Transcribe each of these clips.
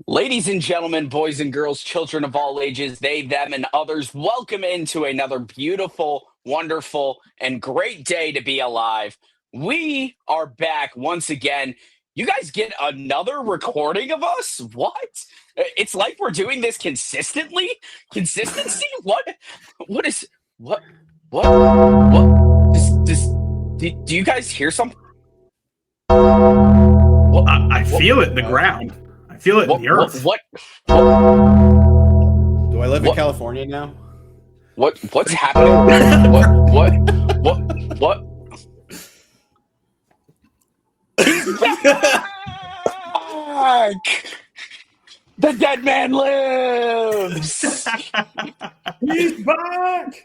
Ladies and gentlemen, boys and girls, children of all ages, they, them, and others, welcome into another beautiful, wonderful, and great day to be alive. We are back once again. You guys get another recording of us? What? It's like we're doing this consistently? Consistency? What? What is what? What? Do you guys hear something? What? I feel it in the ground. I feel it in the earth. What? Do I live in What? California now? What's happening? What? He's back! The dead man lives! He's back!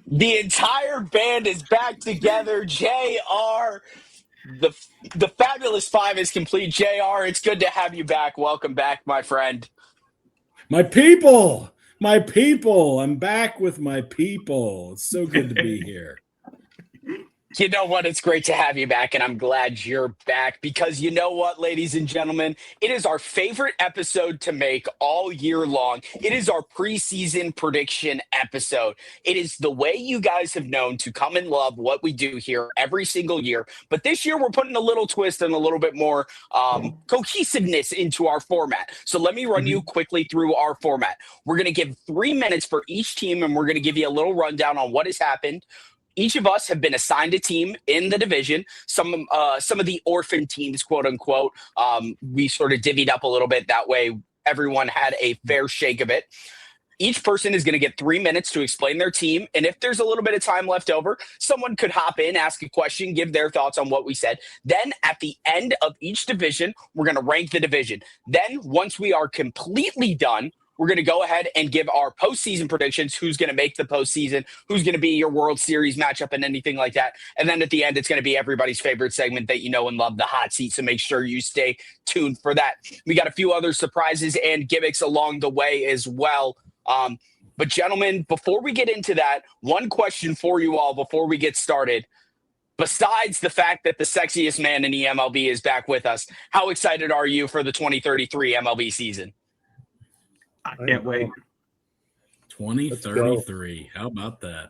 The entire band is back together. JR, the Fabulous Five is complete. JR, it's good to have you back. Welcome back, my friend. My people, I'm back with my people. It's so good to be here. You know what? It's great to have you back, and I'm glad you're back because you know what, ladies and gentlemen? It is our favorite episode to make all year long. It is our preseason prediction episode. It is the way you guys have known to come and love what we do here every single year. But this year, we're putting a little twist and a little bit more cohesiveness into our format. So let me run you quickly through our format. We're going to give 3 minutes for each team, and we're going to give you a little rundown on what has happened. Each of us have been assigned a team in the division. Some of the orphan teams, quote unquote, we sort of divvied up a little bit. That way, everyone had a fair shake of it. Each person is going to get 3 minutes to explain their team. And if there's a little bit of time left over, someone could hop in, ask a question, give their thoughts on what we said. Then at the end of each division, we're going to rank the division. Then once we are completely done, we're going to go ahead and give our postseason predictions, who's going to make the postseason, who's going to be your World Series matchup and anything like that. And then at the end, it's going to be everybody's favorite segment that you know and love, the hot seat. So make sure you stay tuned for that. We got a few other surprises and gimmicks along the way as well. But gentlemen, before we get into that, one question for you all before we get started. Besides the fact that the sexiest man in eMLB is back with us, how excited are you for the 2033 MLB season? I can't wait. 2033. How about that?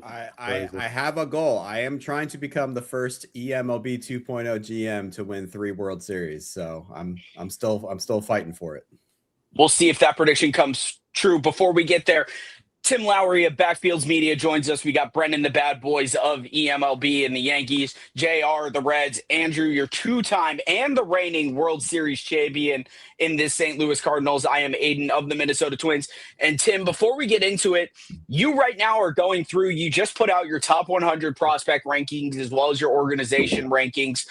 I have a goal. I am trying to become the first eMLB 2.0 GM to win 3 World Series. So I'm still fighting for it. We'll see if that prediction comes true. Before we get there, Tim Lowry of Backfields Media joins us. We got Brendan, the Bad Boys of eMLB and the Yankees, JR, the Reds, Andrew, your two-time and the reigning World Series champion in this St. Louis Cardinals. I am Aiden of the Minnesota Twins. And Tim, before we get into it, you right now are going through, you just put out your top 100 prospect rankings as well as your organization rankings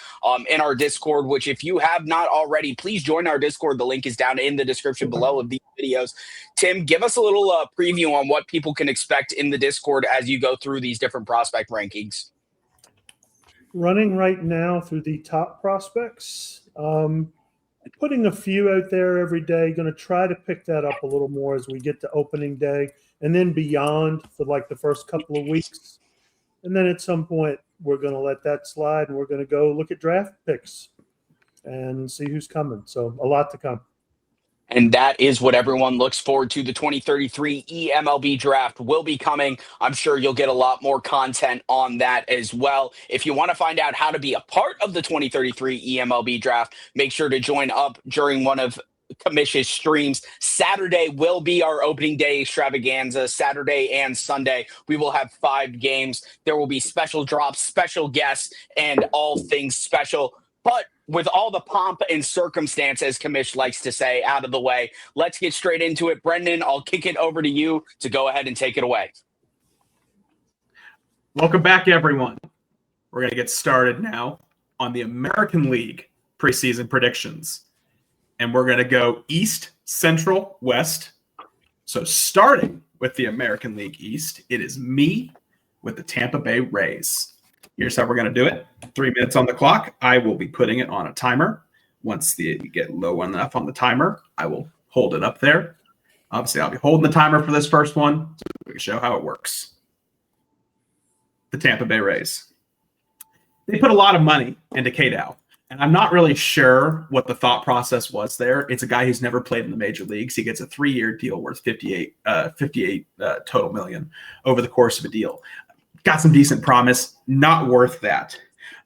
in our Discord, which if you have not already, please join our Discord. The link is down in the description below of these videos. Tim, give us a little preview on what people can expect in the Discord as you go through these different prospect rankings. Running right now through the top prospects, putting a few out there every day. Going to try to pick that up a little more as we get to opening day and then beyond for like the first couple of weeks. And then at some point, we're going to let that slide and we're going to go look at draft picks and see who's coming. So a lot to come. And that is what everyone looks forward to. The 2033 eMLB draft will be coming. I'm sure you'll get a lot more content on that as well. If you want to find out how to be a part of the 2033 eMLB draft, make sure to join up during one of Kamish's streams. Saturday will be our opening day extravaganza. Saturday and Sunday, we will have 5 games. There will be special drops, special guests, and all things special. But with all the pomp and circumstance, as Kamish likes to say, out of the way, let's get straight into it. Brendan, I'll kick it over to you to go ahead and take it away. Welcome back, everyone. We're going to get started now on the American League preseason predictions. And we're going to go East, Central, West. So starting with the American League East, it is me with the Tampa Bay Rays. Here's how we're going to do it. 3 minutes on the clock. I will be putting it on a timer. Once you get low enough on the timer, I will hold it up there. Obviously, I'll be holding the timer for this first one so we can show how it works. The Tampa Bay Rays. They put a lot of money into K-Dow. And I'm not really sure what the thought process was there. It's a guy who's never played in the major leagues. He gets a 3-year deal worth 58 total million over the course of a deal. Got some decent promise, not worth that.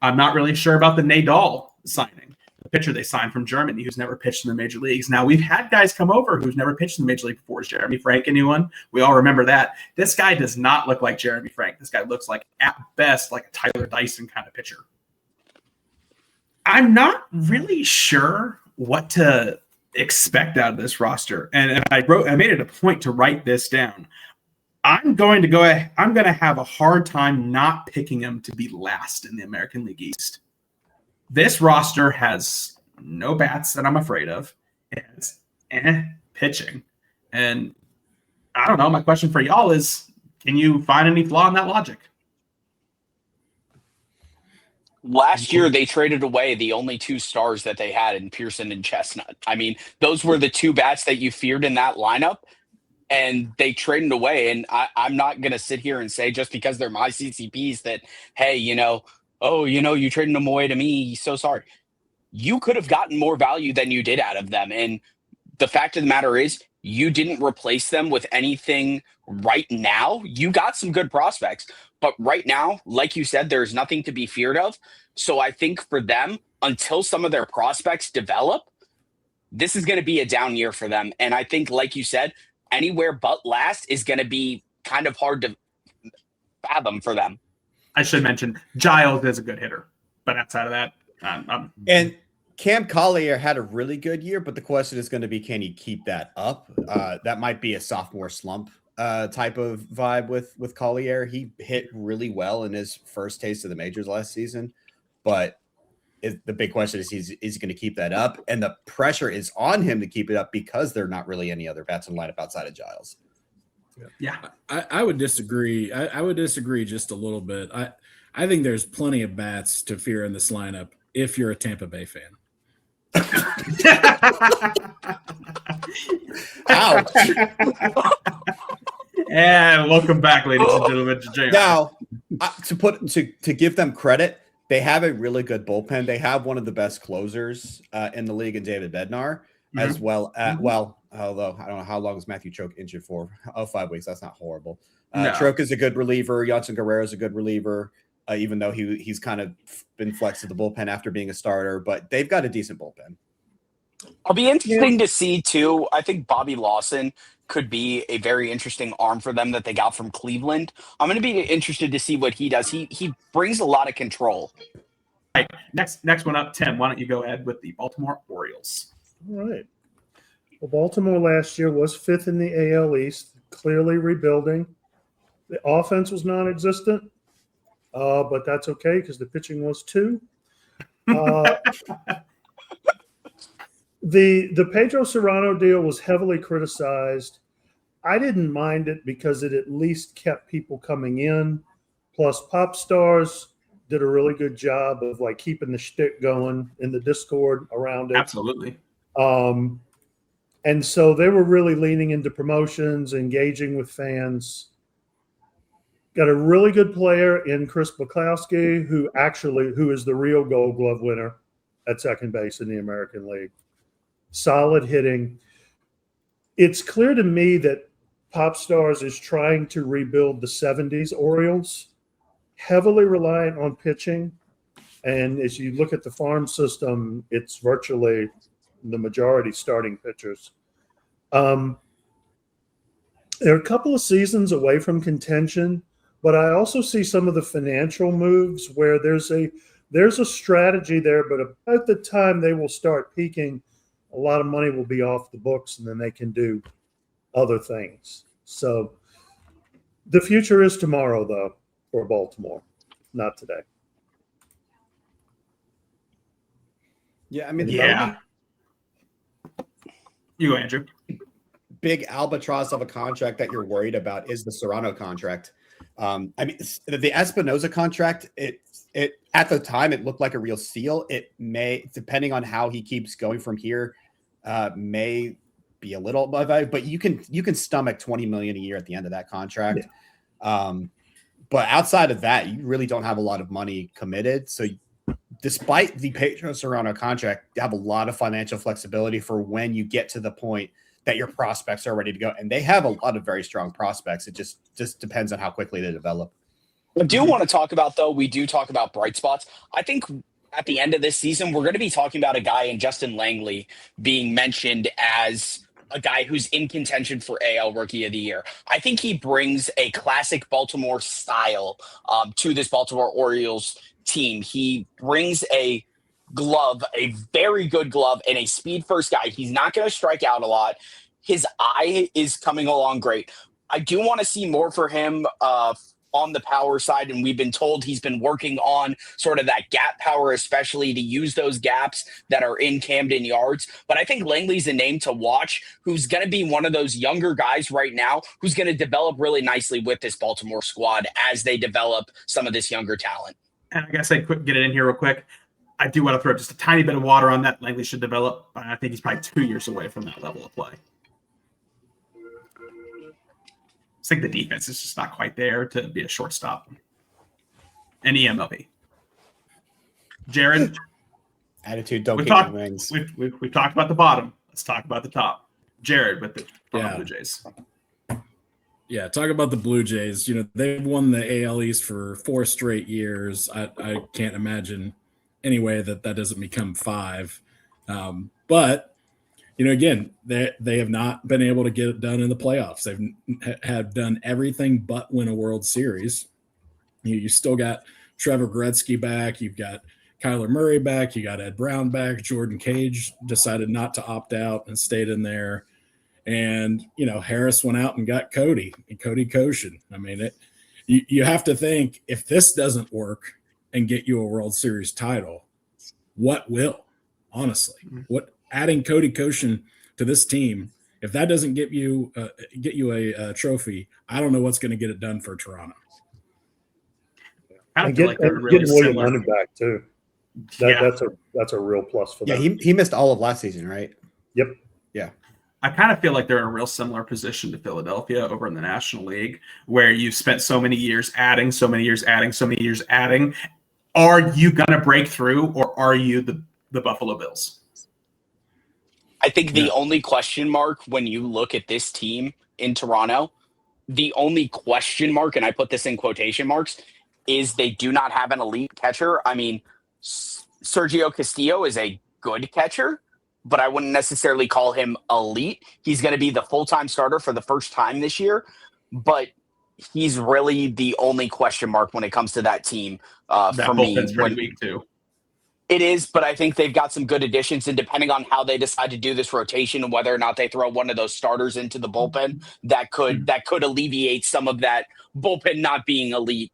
I'm not really sure about the Nadal signing, the pitcher they signed from Germany who's never pitched in the major leagues. Now, we've had guys come over who's never pitched in the major league before. Is Jeremy Frank anyone? We all remember that. This guy does not look like Jeremy Frank. This guy looks like, at best, like a Tyler Dyson kind of pitcher. I'm not really sure what to expect out of this roster. And I made it a point to write this down. I'm going to have a hard time not picking him to be last in the American League East. This roster has no bats that I'm afraid of. It has pitching. And I don't know. My question for y'all is, can you find any flaw in that logic? Last year, they traded away the only 2 stars that they had in Pearson and Chestnut. I mean, those were the 2 bats that you feared in that lineup, and they traded away. And I'm not going to sit here and say just because they're my CCPs that, hey, you traded them away to me. So sorry. You could have gotten more value than you did out of them. And the fact of the matter is, you didn't replace them with anything right now. You got some good prospects, but right now, like you said, there's nothing to be feared of. So I think for them, until some of their prospects develop, this is going to be a down year for them. And I think, like you said, anywhere but last is going to be kind of hard to fathom for them. I should mention Giles is a good hitter, but outside of that, and Cam Collier had a really good year, but the question is going to be, can he keep that up? That might be a sophomore slump type of vibe with Collier. He hit really well in his first taste of the majors last season, but the big question is he going to keep that up? And the pressure is on him to keep it up because there are not really any other bats in the lineup outside of Giles. Yeah. I would disagree. I would disagree just a little bit. I think there's plenty of bats to fear in this lineup if you're a Tampa Bay fan. Ouch. And welcome back, ladies and gentlemen, to JR. Now, to give them credit, they have a really good bullpen. They have one of the best closers in the league in David Bednar, as well. Although I don't know how long is Matthew Choke injured for? 5 weeks. That's not horrible. No. Choke is a good reliever. Janssen Guerrero is a good reliever, even though he's kind of been flexed to the bullpen after being a starter. But they've got a decent bullpen. It'll be interesting to see, too. I think Bobby Lawson could be a very interesting arm for them that they got from Cleveland. I'm going to be interested to see what he does. He brings a lot of control. All right, next one up, Tim. Why don't you go ahead with the Baltimore Orioles? All right. Well, Baltimore last year was 5th in the AL East, clearly rebuilding. The offense was non-existent, but that's okay because the pitching was too. The Pedro Serrano deal was heavily criticized. I didn't mind it because it at least kept people coming in. Plus, Pop Stars did a really good job of like keeping the shtick going in the Discord around it. Absolutely. And so they were really leaning into promotions, engaging with fans. Got a really good player in Chris Bukowski, who is the real Gold Glove winner at second base in the American League. Solid hitting. It's clear to me that Pop Stars is trying to rebuild the 70s Orioles, heavily reliant on pitching. And as you look at the farm system, it's virtually the majority starting pitchers. They're a couple of seasons away from contention, but I also see some of the financial moves where there's a strategy there, but about the time they will start peaking, a lot of money will be off the books, and then they can do other things. So the future is tomorrow, though, for Baltimore, not today. Yeah, I mean, Yeah. You go, Andrew. Big albatross of a contract that you're worried about is the Serrano contract. I mean, the Espinosa contract, it at the time it looked like a real steal. It may, depending on how he keeps going from here, may be a little above, but you can stomach $20 million a year at the end of that contract. Yeah. But outside of that, you really don't have a lot of money committed. So despite the Pedro Serrano contract, you have a lot of financial flexibility for when you get to the point that your prospects are ready to go. And they have a lot of very strong prospects. It just depends on how quickly they develop. I do want to talk about, though, we do talk about bright spots. I think at the end of this season, we're going to be talking about a guy in Justin Langley being mentioned as a guy who's in contention for AL Rookie of the Year. I think he brings a classic Baltimore style to this Baltimore Orioles team. He brings a glove, a very good glove, and a speed first guy. He's not going to strike out a lot. His eye is coming along great. I do want to see more for him on the power side, and we've been told he's been working on sort of that gap power, especially to use those gaps that are in Camden Yards. But I think Langley's a name to watch, who's going to be one of those younger guys right now who's going to develop really nicely with this Baltimore squad as they develop some of this younger talent. And I guess I'd get it in here real quick. I do want to throw just a tiny bit of water on that. Langley should develop, but I think he's probably 2 years away from that level of play. I think the defense is just not quite there to be a shortstop. And eMLB. Jared? Attitude, don't kick your wings. We've talked about the bottom. Let's talk about the top. Jared with the Blue Jays. Yeah, talk about the Blue Jays. You know, they've won the AL East for 4 straight years. I can't imagine any way that doesn't become 5. But you know, again, they have not been able to get it done in the playoffs. They've have done everything but win a World Series. You still got Trevor Gretzky back. You've got Kyler Murray back. You got Ed Brown back. Jordan Cage decided not to opt out and stayed in there. And, you know, Harris went out and got Cody Koshin. I mean, you have to think, if this doesn't work and get you a World Series title, what will? Honestly, what? Adding Cody Koshin to this team, if that doesn't get you a trophy, I don't know what's going to get it done for Toronto. And getting William Lennon back too. That's a real plus for them. Yeah, he missed all of last season, right? Yep. Yeah. I kind of feel like they're in a real similar position to Philadelphia over in the National League, where you've spent so many years adding, so many years adding, so many years adding. Are you going to break through, or are you the Buffalo Bills? I think the only question mark when you look at this team in Toronto, the only question mark, and I put this in quotation marks, is they do not have an elite catcher. I mean, Sergio Castillo is a good catcher, but I wouldn't necessarily call him elite. He's going to be the full-time starter for the first time this year, but he's really the only question mark when it comes to that team for me. That's pretty weak too. It is, but I think they've got some good additions, and depending on how they decide to do this rotation and whether or not they throw one of those starters into the bullpen, that could alleviate some of that bullpen not being elite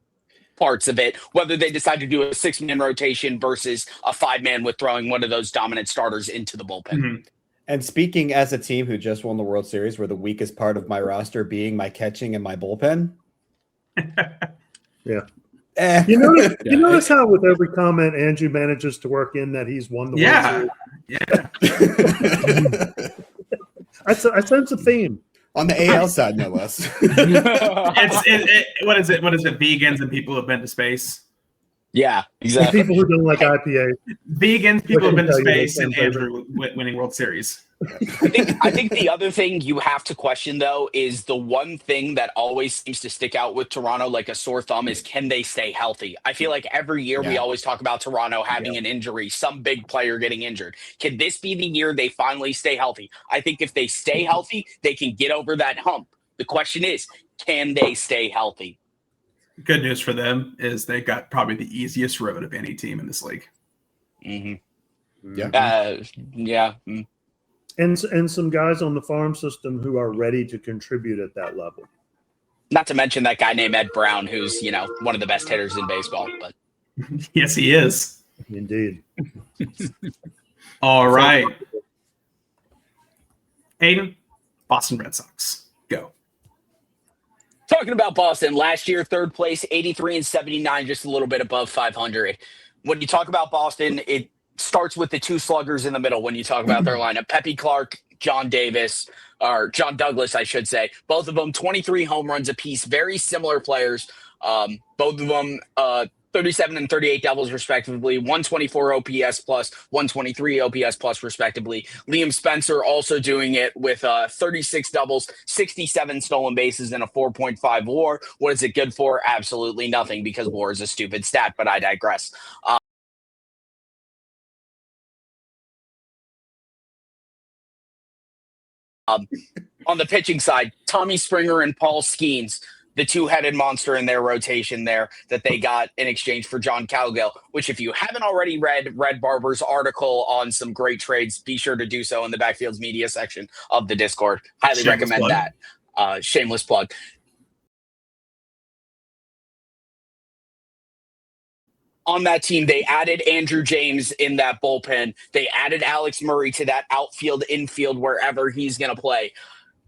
parts of it, whether they decide to do a 6-man rotation versus a 5-man with throwing one of those dominant starters into the bullpen. Mm-hmm. And speaking as a team who just won the World Series, where the weakest part of my roster being my catching and my bullpen. Yeah. You notice how with every comment Andrew manages to work in that he's won the World Series. Yeah. I sense a theme. On the AL side, no less. What is it? Vegans and people who have been to space. Yeah, exactly. And people who don't like IPA. Vegans, people who have been to space, and Andrew winning World Series. I think the other thing you have to question, though, is the one thing that always seems to stick out with Toronto like a sore thumb is, can they stay healthy? I feel like every year we always talk about Toronto having an injury, some big player getting injured. Can this be the year they finally stay healthy? I think if they stay healthy, they can get over that hump. The question is, can they stay healthy? Good news for them is they got probably the easiest road of any team in this league. Mm-hmm. Yeah. And some guys on the farm system who are ready to contribute at that level. Not to mention that guy named Ed Brown, who's, one of the best hitters in baseball. But yes, he is. Indeed. All right. Aiden, Boston Red Sox. Go. Talking about Boston, last year, third place, 83-79, just a little bit above 500. When you talk about Boston, it starts with the 2 sluggers in the middle when you talk about their lineup. Pepe Clark, John Douglas, I should say. Both of them, 23 home runs apiece. Very similar players. Both of them 37 and 38 doubles, respectively, 124 OPS plus, 123 OPS plus, respectively. Liam Spencer also doing it with 36 doubles, 67 stolen bases, and a 4.5 WAR. What is it good for? Absolutely nothing, because WAR is a stupid stat, but I digress. On the pitching side, Tommy Springer and Paul Skeens, the two-headed monster in their rotation there that they got in exchange for John Cowgill, which if you haven't already read Barber's article on some great trades, be sure to do so in the Backfields media section of the Discord. Highly recommend that. Shameless plug. On that team, they added Andrew James in that bullpen. They added Alex Murray to that outfield, infield, wherever he's going to play.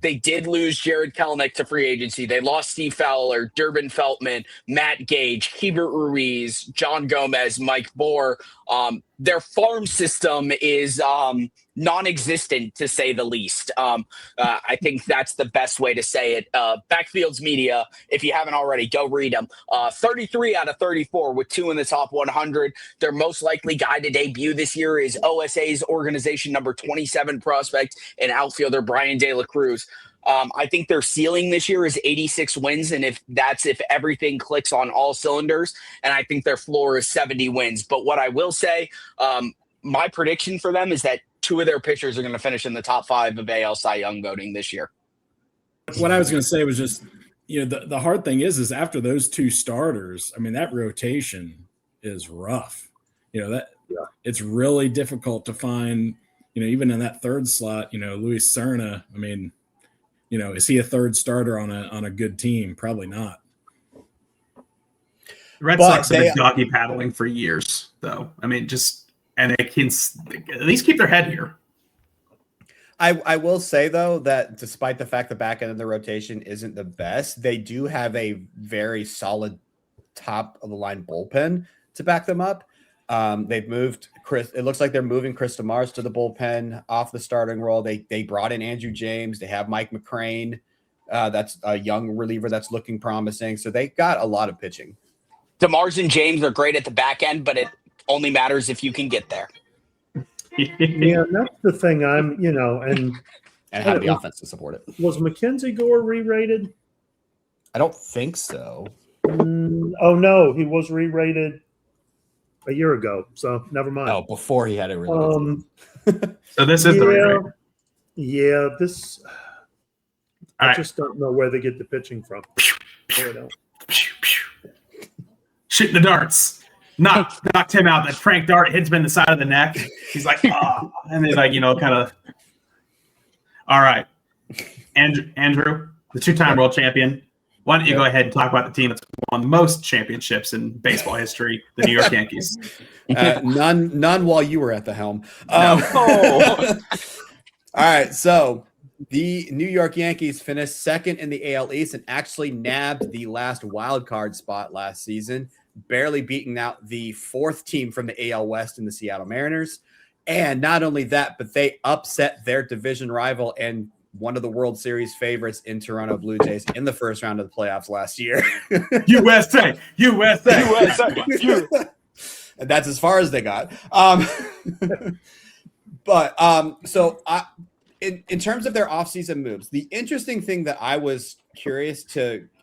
They did lose Jared Kelenic to free agency. They lost Steve Fowler, Durbin Feltman, Matt Gage, Hebert Ruiz, John Gomez, Mike Bohr. Their farm system is non-existent, to say the least. I think that's the best way to say it. Backfields Media, if you haven't already, go read them. 33 out of 34 with 2 in the top 100. Their most likely guy to debut this year is OSA's organization number 27 prospect and outfielder Brian De La Cruz. I think their ceiling this year is 86 wins, and if everything clicks on all cylinders, and I think their floor is 70 wins. But what I will say, my prediction for them is that 2 of their pitchers are going to finish in the top 5 of AL Cy Young voting this year. What I was going to say was just, the hard thing is after those 2 starters, I mean, that rotation is rough. It's really difficult to find, even in that third slot, Luis Serna, I mean, is he a third starter on a good team? Probably not. The Red Sox have been doggy paddling for years, though. I mean, and they can at least keep their head here. I will say, though, that despite the fact the back end of the rotation isn't the best, they do have a very solid top of the line bullpen to back them up. They've moved Chris. It looks like they're moving Chris DeMars to the bullpen off the starting role. They brought in Andrew James. They have Mike McCrane. That's a young reliever that's looking promising. So they got a lot of pitching. DeMars and James are great at the back end, but it only matters if you can get there. Yeah, that's the thing. And have the offense to support it. Was Mackenzie Gore re-rated? I don't think so. Oh no, he was re-rated a year ago, so never mind. Oh, before he had it released. So this is the re-rate. Yeah, this. All right. Just don't know where they get the pitching from. Shooting the darts. Knocked him out. That Frank Dart hits him in the side of the neck. He's like, oh. And he's like, kind of. All right. Andrew, the 2-time world champion. Why don't you go ahead and talk about the team that's won the most championships in baseball history, the New York Yankees? None while you were at the helm. No. All right. So the New York Yankees finished second in the AL East and actually nabbed the last wild card spot last season, barely beating out the 4th team from the AL West in the Seattle Mariners. And not only that, but they upset their division rival and one of the World Series favorites in Toronto Blue Jays in the first round of the playoffs last year. USA. And that's as far as they got. In terms of their offseason moves, the interesting thing that I was curious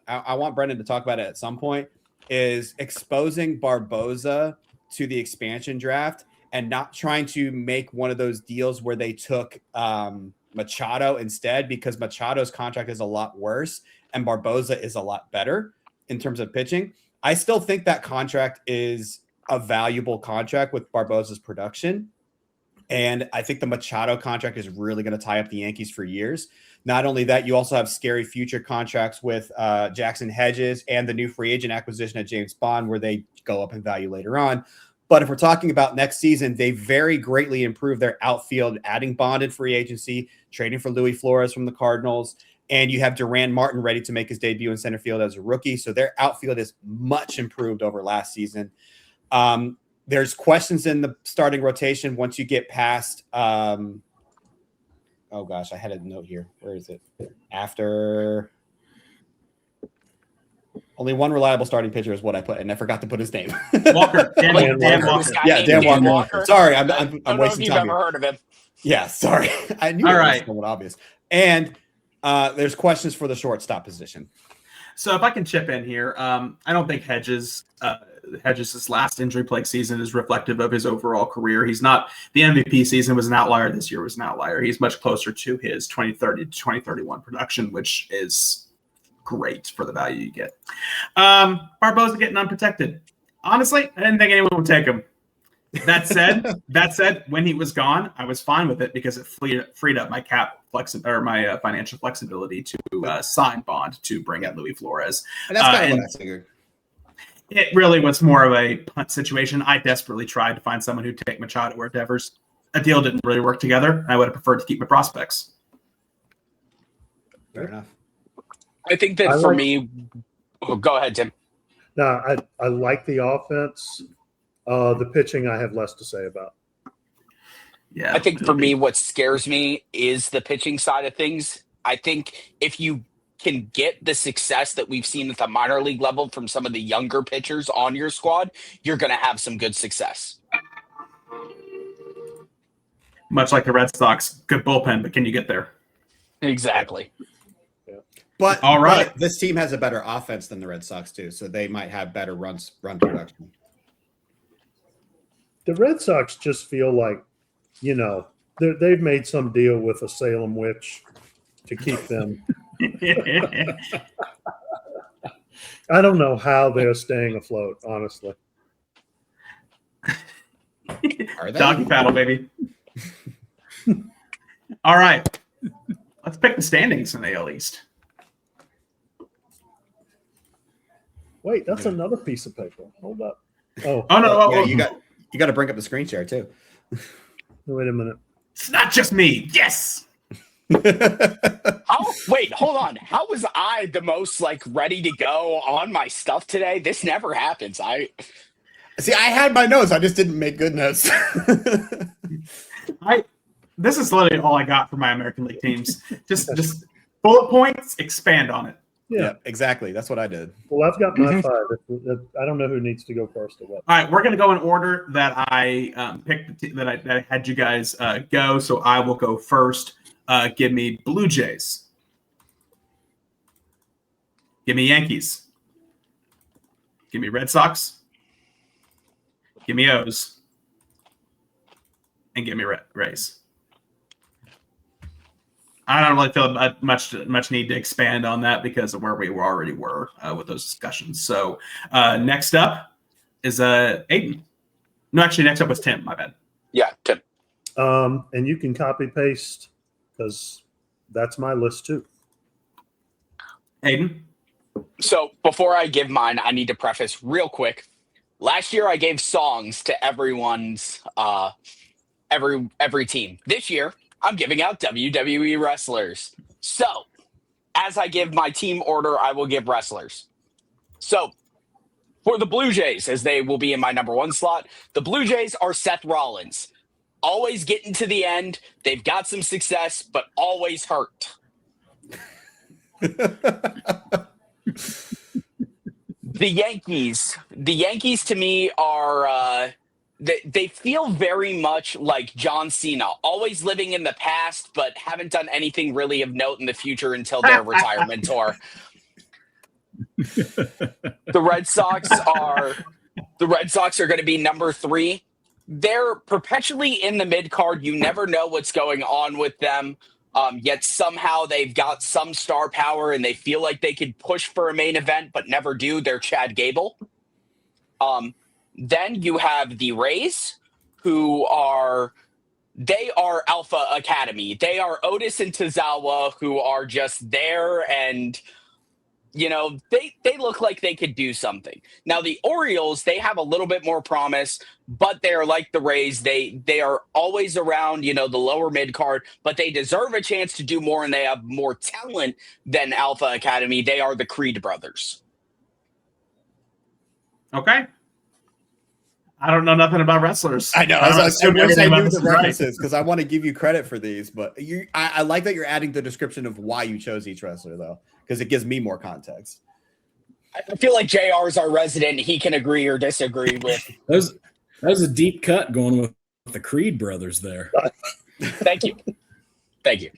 I want Brendan to talk about it at some point, is exposing Barboza to the expansion draft and not trying to make one of those deals where they took Machado instead, because Machado's contract is a lot worse and Barboza is a lot better in terms of pitching. I still think that contract is a valuable contract with Barboza's production. And I think the Machado contract is really going to tie up the Yankees for years. Not only that, you also have scary future contracts with Jackson Hedges and the new free agent acquisition of James Bond, where they go up in value later on. But if we're talking about next season, they very greatly improved their outfield, adding Bond in free agency, trading for Louis Flores from the Cardinals. And you have Duran Martin ready to make his debut in center field as a rookie. So their outfield is much improved over last season. There's questions in the starting rotation once you get past oh gosh, I had a note here. Where is it? After Only one reliable starting pitcher is what I put, and I forgot to put his name. Walker. Dan Walker. This guy Yeah, named Dan Dan Walker. Sorry, I'm don't know if wasting you've time ever here. heard of him. Yeah, sorry. I knew All it right. was somewhat obvious. And there's questions for the shortstop position. So if I can chip in here, I don't think Hedges' last injury plague season is reflective of his overall career. He's not. The MVP season was an outlier. This year was an outlier. He's much closer to his 2030 to 2031 production, which is great for the value you get. Barbosa getting unprotected. Honestly, I didn't think anyone would take him. That said, when he was gone, I was fine with it because it freed up my my financial flexibility to sign Bond to bring out Luis Flores. And that's kind of what I figured. It really was more of a punt situation. I desperately tried to find someone who'd take Machado or Devers. A deal didn't really work together. I would have preferred to keep my prospects. Fair enough. I think that for me, go ahead, Tim. No, I like the offense. The pitching, I have less to say about. Yeah, I think for me, what scares me is the pitching side of things. I think if you can get the success that we've seen at the minor league level from some of the younger pitchers on your squad, you're going to have some good success. much like the Red Sox, good bullpen, but can you get there? Exactly. But all right, but this team has a better offense than the Red Sox too, so they might have better run production. The Red Sox just feel like, they've made some deal with a Salem witch to keep them. I don't know how they're staying afloat, honestly. Are they? Doggy paddle, baby. All right, let's pick the standings in the AL East. Wait, that's another piece of paper. Hold up. Oh no! Yeah, you got to bring up the screen share too. Wait a minute. It's not just me. Yes. Wait, hold on. How was I the most ready to go on my stuff today? This never happens. See, I had my notes. I just didn't make good notes. This is literally all I got for my American League teams. Just bullet points. Expand on it. Yeah, exactly. That's what I did. Well, I've got my five. I don't know who needs to go first or what. All right, we're going to go in order that I picked that I had you guys go. So I will go first. Give me Blue Jays. Give me Yankees. Give me Red Sox. Give me O's. And give me Rays. I don't really feel much need to expand on that because of where we already were with those discussions. So next up is Aiden. No, actually, next up was Tim. My bad. Yeah, Tim. And you can copy paste because that's my list too. Aiden. So before I give mine, I need to preface real quick. Last year, I gave songs to everyone's every team. This year, I'm giving out WWE wrestlers. So, as I give my team order, I will give wrestlers. So, for the Blue Jays, as they will be in my number one slot, the Blue Jays are Seth Rollins. Always getting to the end. They've got some success, but always hurt. The Yankees to me are... They feel very much like John Cena, always living in the past, but haven't done anything really of note in the future until their retirement tour. The Red Sox are going to be number 3. They're perpetually in the mid card. You never know what's going on with them. Yet somehow they've got some star power and they feel like they could push for a main event, but never do. They're Chad Gable. Then you have the Rays, who are Alpha Academy. They are Otis and Tozawa, who are just there, and they look like they could do something. Now the Orioles, they have a little bit more promise, but they're like the Rays. They are always around, the lower mid card, but they deserve a chance to do more, and they have more talent than Alpha Academy. They are the Creed brothers. Okay. I don't know nothing about wrestlers. I know. I wish I knew the right. references because I want to give you credit for these. But I like that you're adding the description of why you chose each wrestler, though, because it gives me more context. I feel like JR is our resident. He can agree or disagree with. That was a deep cut going with the Creed brothers there. Thank you. Thank you.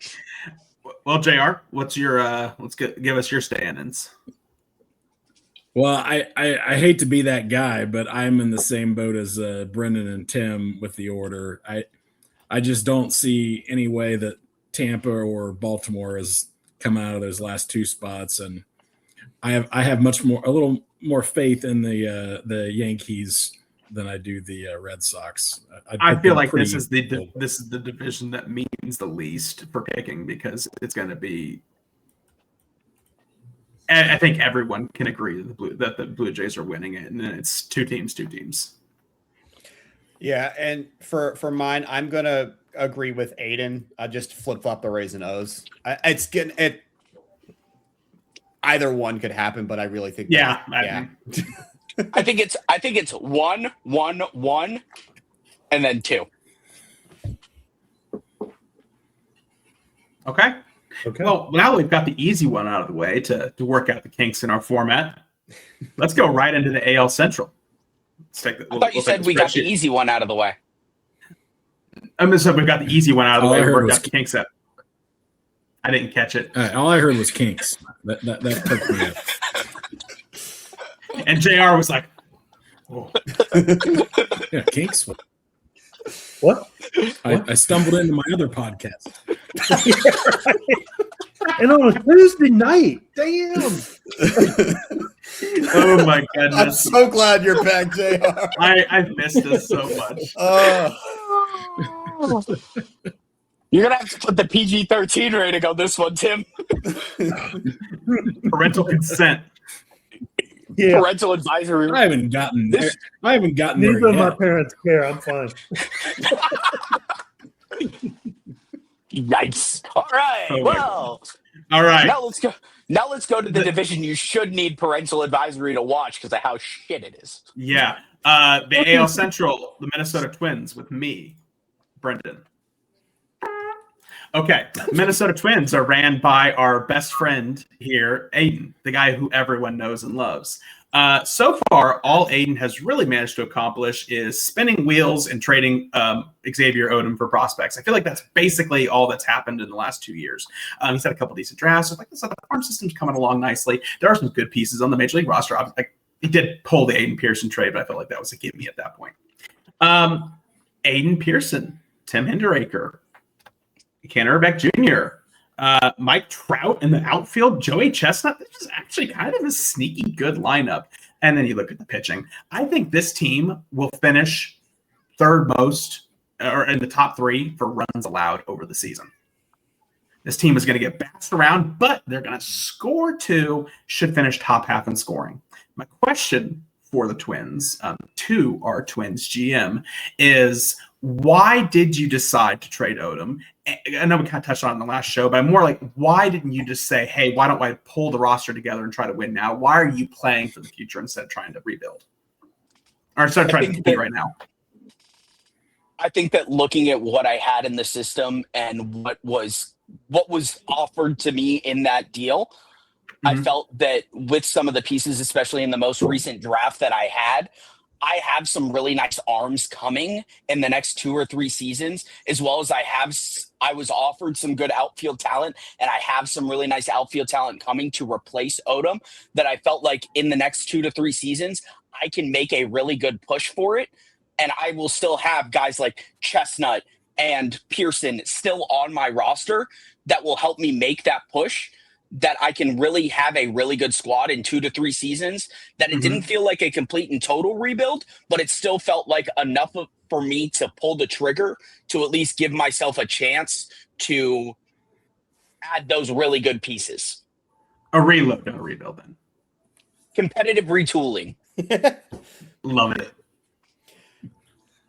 Well, JR, what's your give us your stand-ins. Well, I hate to be that guy, but I'm in the same boat as Brendan and Tim with the order. I just don't see any way that Tampa or Baltimore has come out of those last two spots, and I have a little more faith in the Yankees than I do the Red Sox. I feel like this is the division that means the least for picking because it's going to be. I think everyone can agree that the Blue Jays are winning it, and then it's two teams. Yeah, and for mine, I'm gonna agree with Aiden. I just flip flop the Rays and O's. It's getting it. Either one could happen, but I really think. Yeah. I think it's 1, 1, 1, and then 2. Okay. Okay. Well, now we've got the easy one out of the way to work out the kinks in our format. Let's go right into the AL Central. I thought you said we got the easy one out of the way. So we've got the easy one out of the All I way. We heard worked was out the kinks out. I didn't catch it. All I heard was kinks. That perked me up. And JR was like, oh. Yeah, kinks. What? I stumbled into my other podcast. And on a Tuesday night, damn. Oh my I'm goodness. so glad you're back, JR. I missed this so much. You're going to have to put the PG-13 rating on this one, Tim. Parental consent. Yeah. Parental advisory. I haven't gotten there. Neither of my yet. parents care. I'm fine. Yikes. All right. Oh my Well, All right. now let's go to the division you should need parental advisory to watch because of how shit it is. Yeah. The AL Central, the Minnesota Twins with me, Brendan. Okay. Minnesota Twins are ran by our best friend here, Aiden, the guy who everyone knows and loves. So far, all Aiden has really managed to accomplish is spinning wheels and trading Xavier Odom for prospects. I feel like that's basically all that's happened in the last 2 years. He's had a couple decent drafts. So the farm system's coming along nicely. There are some good pieces on the Major League roster. He did pull the Aiden Pearson trade, but I felt like that was a gimme at that point. Aiden Pearson, Tim Hinderaker, Ken Urbeck Jr., Mike Trout in the outfield, Joey Chestnut. This is actually kind of a sneaky good lineup. And then you look at the pitching. I think this team will finish third most or in the top 3 for runs allowed over the season. This team is going to get bounced around, but they're going to score 2, should finish top half in scoring. My question for the Twins, to our Twins GM, is why did you decide to trade Odom? I know we kind of touched on it in the last show, but I'm more like, why didn't you just say, hey, why don't I pull the roster together and try to win now? Why are you playing for the future instead of trying to rebuild? Or instead of trying to compete right now? I think that looking at what I had in the system and what was offered to me in that deal, I felt that with some of the pieces, especially in the most recent draft that I have some really nice arms coming in the next 2 or 3 seasons, as well as I was offered some good outfield talent, and I have some really nice outfield talent coming to replace Odom that I felt like in the next 2 to 3 seasons, I can make a really good push for it. And I will still have guys like Chestnut and Pearson still on my roster that will help me make that push, that I can really have a really good squad in 2 to 3 seasons, that it didn't feel like a complete and total rebuild, but it still felt like enough for me to pull the trigger to at least give myself a chance to add those really good pieces. A reload and a rebuild then. Competitive retooling. Love it.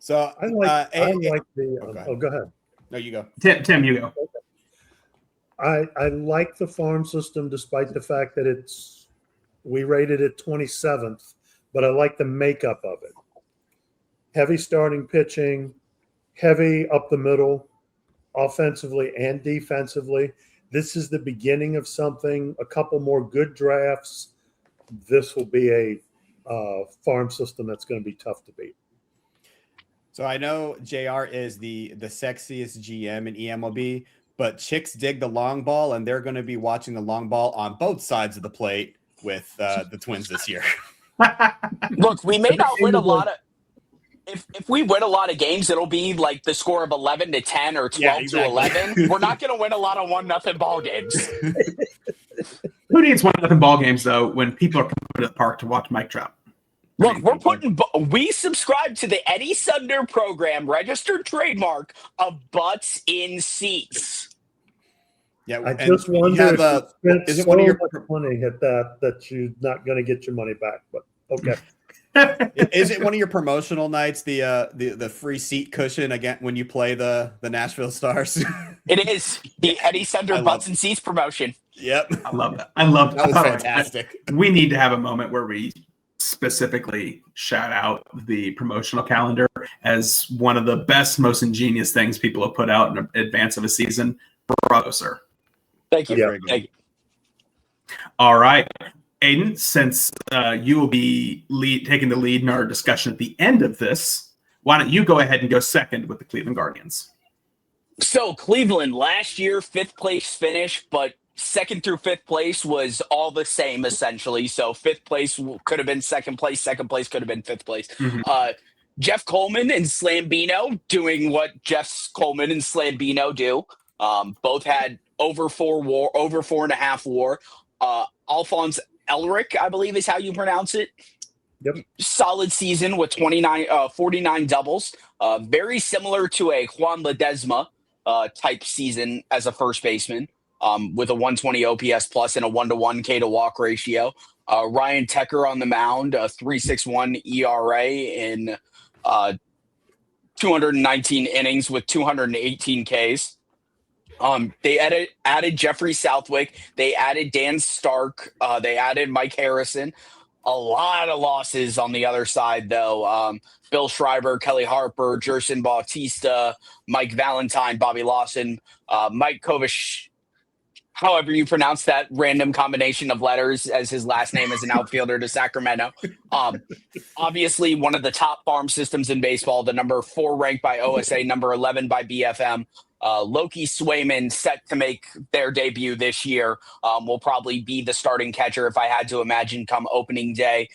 So I like the. Oh, go ahead. No, you go. Tim, you go. I like the farm system despite the fact that we rated it 27th, but I like the makeup of it. Heavy starting pitching, heavy up the middle, offensively and defensively. This is the beginning of something, a couple more good drafts, this will be a farm system that's going to be tough to beat. So I know JR is the sexiest GM in eMLB, but chicks dig the long ball, and they're going to be watching the long ball on both sides of the plate with the Twins this year. Look, we may not win a lot of. If we win a lot of games, it'll be like the score of 11-10 or 12-11. We're not going to win a lot of 1-0 ball games. Who needs 1-0 ball games though when people are coming to the park to watch Mike Trout? Look, we subscribe to the Eddie Sudner program, registered trademark of butts in seats. Yeah, I just wonder if you spent is it so one of your much money at that you're not going to get your money back. But okay. Is it one of your promotional nights, the free seat cushion again when you play the Nashville Stars? It is the Eddie Sudner butts and seats promotion. Yep, I love that. I love that. Was fantastic. We need to have a moment where we specifically shout out the promotional calendar as one of the best, most ingenious things people have put out in advance of a season. Bravo, sir. Thank you. Yeah. Thank you. All right. Aiden, since you will be taking the lead in our discussion at the end of this, why don't you go ahead and go second with the Cleveland Guardians? So Cleveland last year, 5th place finish, but 2nd through 5th place was all the same essentially. So 5th place could have been 2nd place, 2nd place could have been 5th place. Mm-hmm. Jeff Coleman and Slambino doing what Jeff Coleman and Slambino do. Both had over 4.5 WAR. Alphonse Elric, I believe is how you pronounce it. Yep. Solid season with 49 doubles. Very similar to a Juan Ledesma type season as a first baseman, with a 120 OPS plus and a 1-to-1 K to walk ratio. Ryan Tecker on the mound, a 3.61 ERA in 219 innings with 218 Ks. They added Jeffrey Southwick. They added Dan Stark. They added Mike Harrison. A lot of losses on the other side, though. Bill Schreiber, Kelly Harper, Jerson Bautista, Mike Valentine, Bobby Lawson, Mike Kovish, however you pronounce that random combination of letters as his last name as an outfielder to Sacramento. Obviously, one of the top farm systems in baseball, the number 4 ranked by OSA, number 11 by BFM. Loki Swayman set to make their debut this year. Will probably be the starting catcher if I had to imagine come opening day.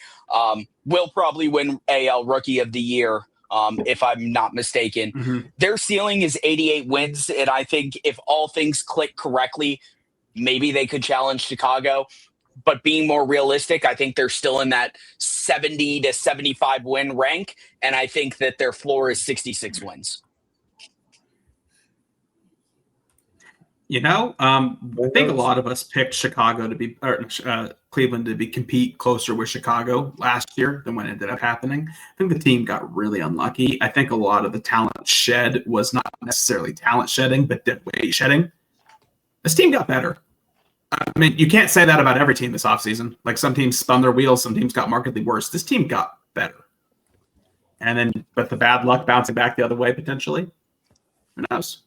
Will probably win AL Rookie of the Year if I'm not mistaken. Mm-hmm. Their ceiling is 88 wins, and I think if all things click correctly, maybe they could challenge Chicago. But being more realistic, I think they're still in that 70 to 75 win rank, and I think that their floor is 66 wins. You know, I think a lot of us picked Chicago to be, or Cleveland to be compete closer with Chicago last year than what ended up happening. I think the team got really unlucky. I think a lot of the talent shed was not necessarily talent shedding, but dead weight shedding. This team got better. I mean, you can't say that about every team this offseason. Like some teams spun their wheels, some teams got markedly worse. This team got better. And then, but the bad luck bouncing back the other way potentially. Who knows?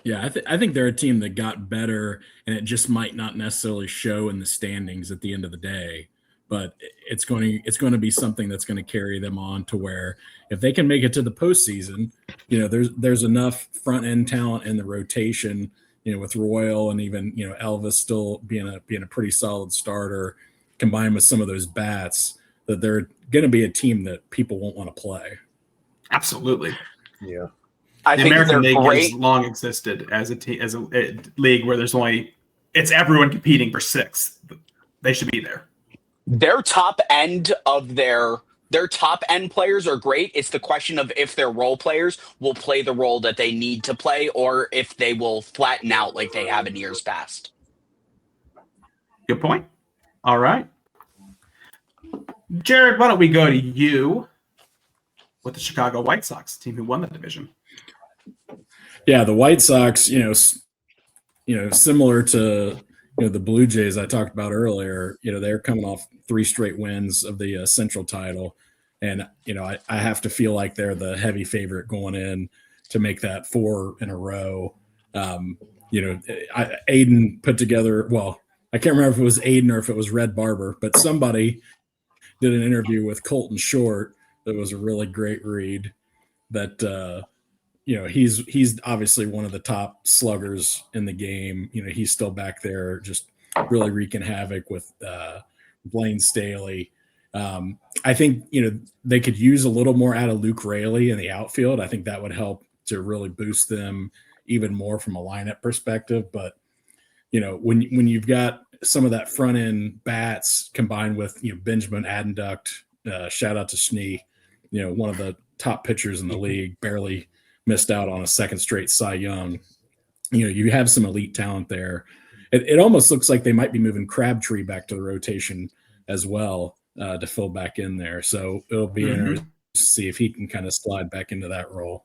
Yeah, I think they're a team that got better, and it just might not necessarily show in the standings at the end of the day. But it's going to be something that's going to carry them on to where if they can make it to the postseason, you know, there's enough front end talent in the rotation, you know, with Royal and even, you know, Elvis still being a pretty solid starter, combined with some of those bats, that they're going to be a team that people won't want to play. Absolutely. Yeah. I the think American they're League great. has long existed as a league where it's everyone competing for 6th. They should be there. Their top end players are great. It's the question of if their role players will play the role that they need to play or if they will flatten out like they have in years past. Good point. All right. Jared, why don't we go to you with the Chicago White Sox, team who won the division? Yeah, the White Sox, you know, similar to, you know, the Blue Jays I talked about earlier, you know, they're coming off 3 straight wins of the Central title. And, you know, I have to feel like they're the heavy favorite going in to make that 4 in a row. You know, Aiden put together, well, I can't remember if it was Aiden or if it was Red Barber, but somebody did an interview with Colton Short that was a really great read. That he's obviously one of the top sluggers in the game. He's still back there, just really wreaking havoc with Blaine Staley. I think they could use a little more out of Luke Raley in the outfield. I think that would help to really boost them even more from a lineup perspective. But when you've got some of that front end bats combined with Benjamin Adenduct, shout out to Schnee, one of the top pitchers in the league, barely missed out on a second straight Cy Young. You have some elite talent there. It almost looks like they might be moving Crabtree back to the rotation as well to fill back in there. So it'll be interesting to see if he can kind of slide back into that role.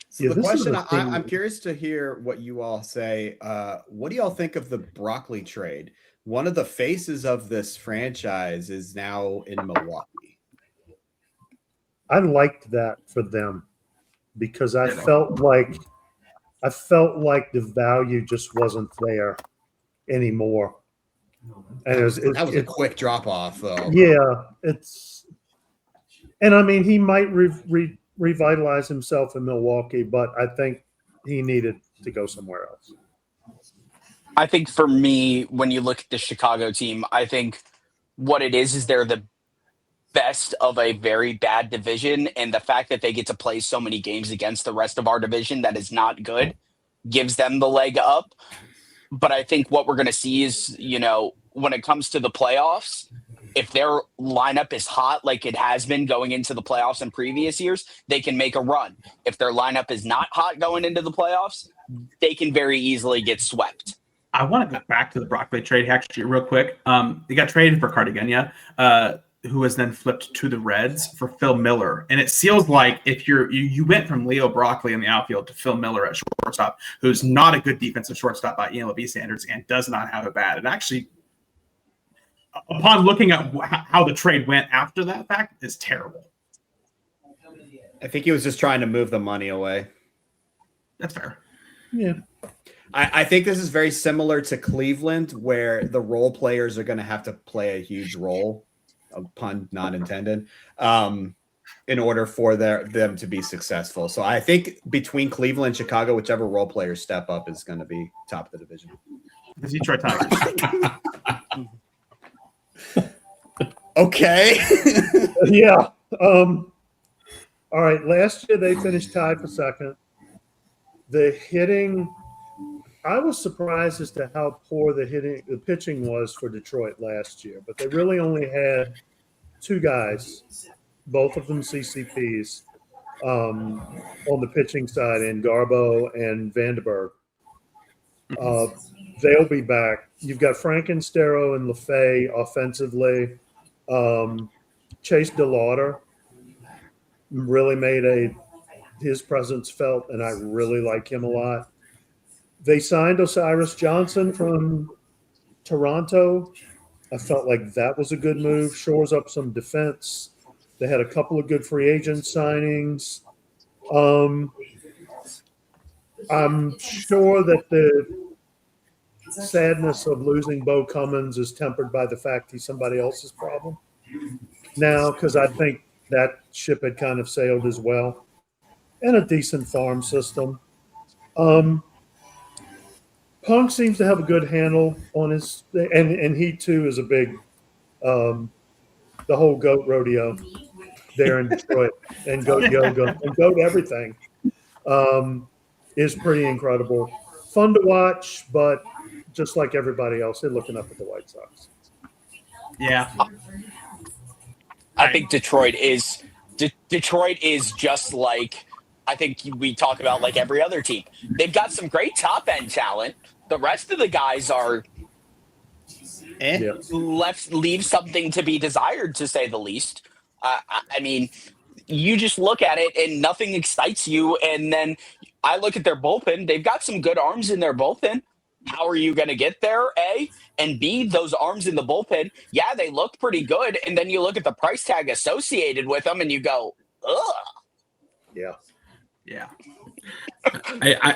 So the question, I'm curious to hear what you all say. What do y'all think of the Broccoli trade? One of the faces of this franchise is now in Milwaukee. I liked that for them because I felt like the value just wasn't there anymore. And that was a quick drop off, though. Yeah, and I mean, he might revitalize himself in Milwaukee, but I think he needed to go somewhere else. I think for me, when you look at the Chicago team, I think what it is they're the best of a very bad division, and the fact that they get to play so many games against the rest of our division that is not good gives them the leg up. But I think what we're going to see is, when it comes to the playoffs, if their lineup is hot like it has been going into the playoffs in previous years, they can make a run. If their lineup is not hot going into the playoffs, they can very easily get swept. I want to go back to the Broccoli trade actually real quick. They got traded for Cartagena, who was then flipped to the Reds for Phil Miller. And it feels like if you went from Leo Broccoli in the outfield to Phil Miller at shortstop, who's not a good defensive shortstop by eMLB standards and does not have a bat. And actually, upon looking at how the trade went after that fact, is terrible. I think he was just trying to move the money away. That's fair. Yeah. I think this is very similar to Cleveland, where the role players are going to have to play a huge role, a pun not intended, in order for them to be successful. So I think between Cleveland and Chicago, whichever role players step up is going to be top of the division. The Detroit Tigers. Okay. Yeah. All right. Last year they finished tied for second. The hitting, I was surprised as to how poor the pitching was for Detroit last year, but they really only had two guys, both of them CCPs, on the pitching side, in Garbo and Vandenberg. They'll be back. You've got Frankenstero and LaFay offensively. Chase DeLauder really made his presence felt, and I really like him a lot. They signed Osiris Johnson from Toronto. I felt like that was a good move. Shores up some defense. They had a couple of good free agent signings. I'm sure that the sadness of losing Bo Cummins is tempered by the fact he's somebody else's problem now, because I think that ship had kind of sailed as well. And a decent farm system. Punk seems to have a good handle on his, and he too is a big, the whole goat rodeo there in Detroit, and goat yoga and goat everything is pretty incredible. Fun to watch, but just like everybody else, they're looking up at the White Sox. Yeah. I think Detroit is just like, I think we talk about like every other team. They've got some great top end talent. The rest of the guys are leave something to be desired, to say the least. I mean, you just look at it and nothing excites you. And then I look at their bullpen. They've got some good arms in their bullpen. How are you going to get there, A? And B, those arms in the bullpen, yeah, they look pretty good. And then you look at the price tag associated with them and you go, ugh. Yeah. Yeah.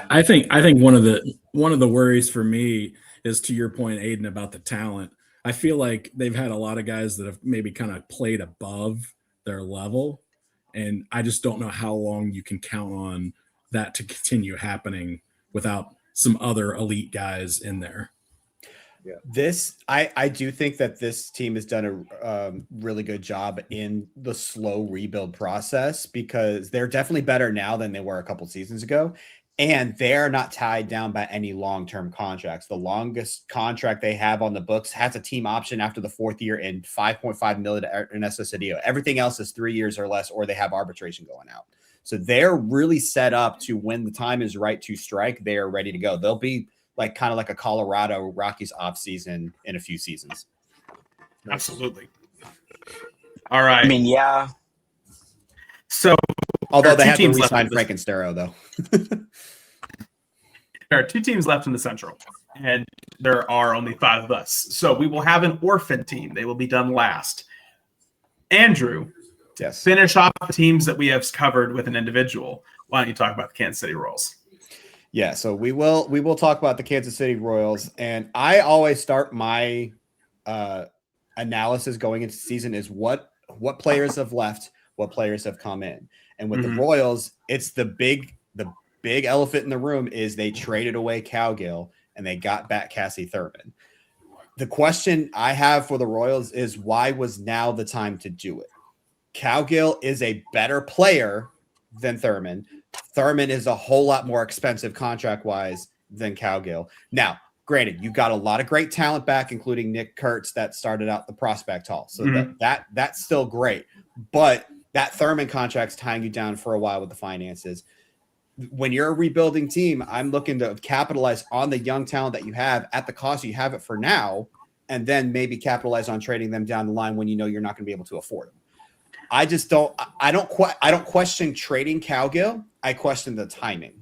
I think one of the one of the worries for me is, to your point, Aiden, about the talent. I feel like they've had a lot of guys that have maybe kind of played above their level, and I just don't know how long you can count on that to continue happening without some other elite guys in there. I do think that this team has done a really good job in the slow rebuild process, because they're definitely better now than they were a couple seasons ago. And they're not tied down by any long-term contracts. The longest contract they have on the books has a team option after the 4th year and $5.5 million to Ernesto Cedillo. Everything else is 3 years or less, or they have arbitration going out. So they're really set up to, when the time is right to strike, they are ready to go. They'll be like kind of like a Colorado Rockies off season in a few seasons. Absolutely. All right. I mean, yeah. So, although they have to re-sign Frank and Stero, though. There are 2 teams left in the Central, and there are only 5 of us. So we will have an orphan team. They will be done last. Andrew, yes. Finish off the teams that we have covered with an individual. Why don't you talk about the Kansas City Royals? Yeah, so we will talk about the Kansas City Royals, and I always start my analysis going into the season is what players have left, what players have come in. And with the Royals, it's the big elephant in the room is they traded away Cowgill and they got back Cassie Thurman. The question I have for the Royals is, why was now the time to do it? Cowgill is a better player than Thurman. Thurman is a whole lot more expensive contract-wise than Cowgill. Now, granted, you got a lot of great talent back, including Nick Kurtz that started out the prospect hall. So that's still great. But that Thurman contract's tying you down for a while with the finances. When you're a rebuilding team, I'm looking to capitalize on the young talent that you have at the cost you have it for now, and then maybe capitalize on trading them down the line when you know you're not going to be able to afford them. I don't question trading Cowgill. I question the timing.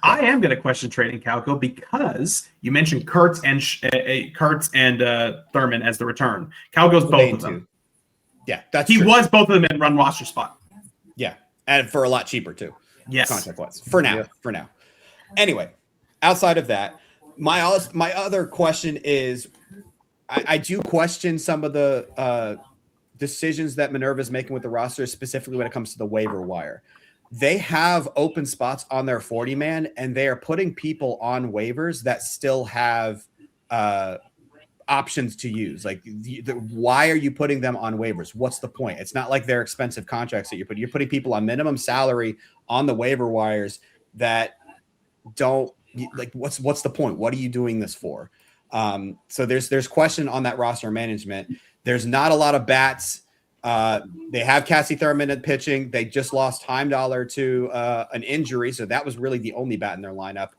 I am going to question trading Cowgill because you mentioned Kurtz and Thurman as the return. Cowgill's both of them. Yeah, that's he true. Was both of them in run roster spot. Yeah, and for a lot cheaper too. Yes, contract wise. For now. Anyway, outside of that, my other question is, I do question some of the decisions that Minerva's making with the roster, specifically when it comes to the waiver wire. They have open spots on their 40-man, and they are putting people on waivers that still have options to use. Like, why are you putting them on waivers? What's the point? It's not like they're expensive contracts that you're putting people on minimum salary on the waiver wires that don't like. What's the point? What are you doing this for? So there's question on that roster management. There's not a lot of bats. They have Cassie Thurman at pitching. They just lost Heimdallr to an injury, so that was really the only bat in their lineup.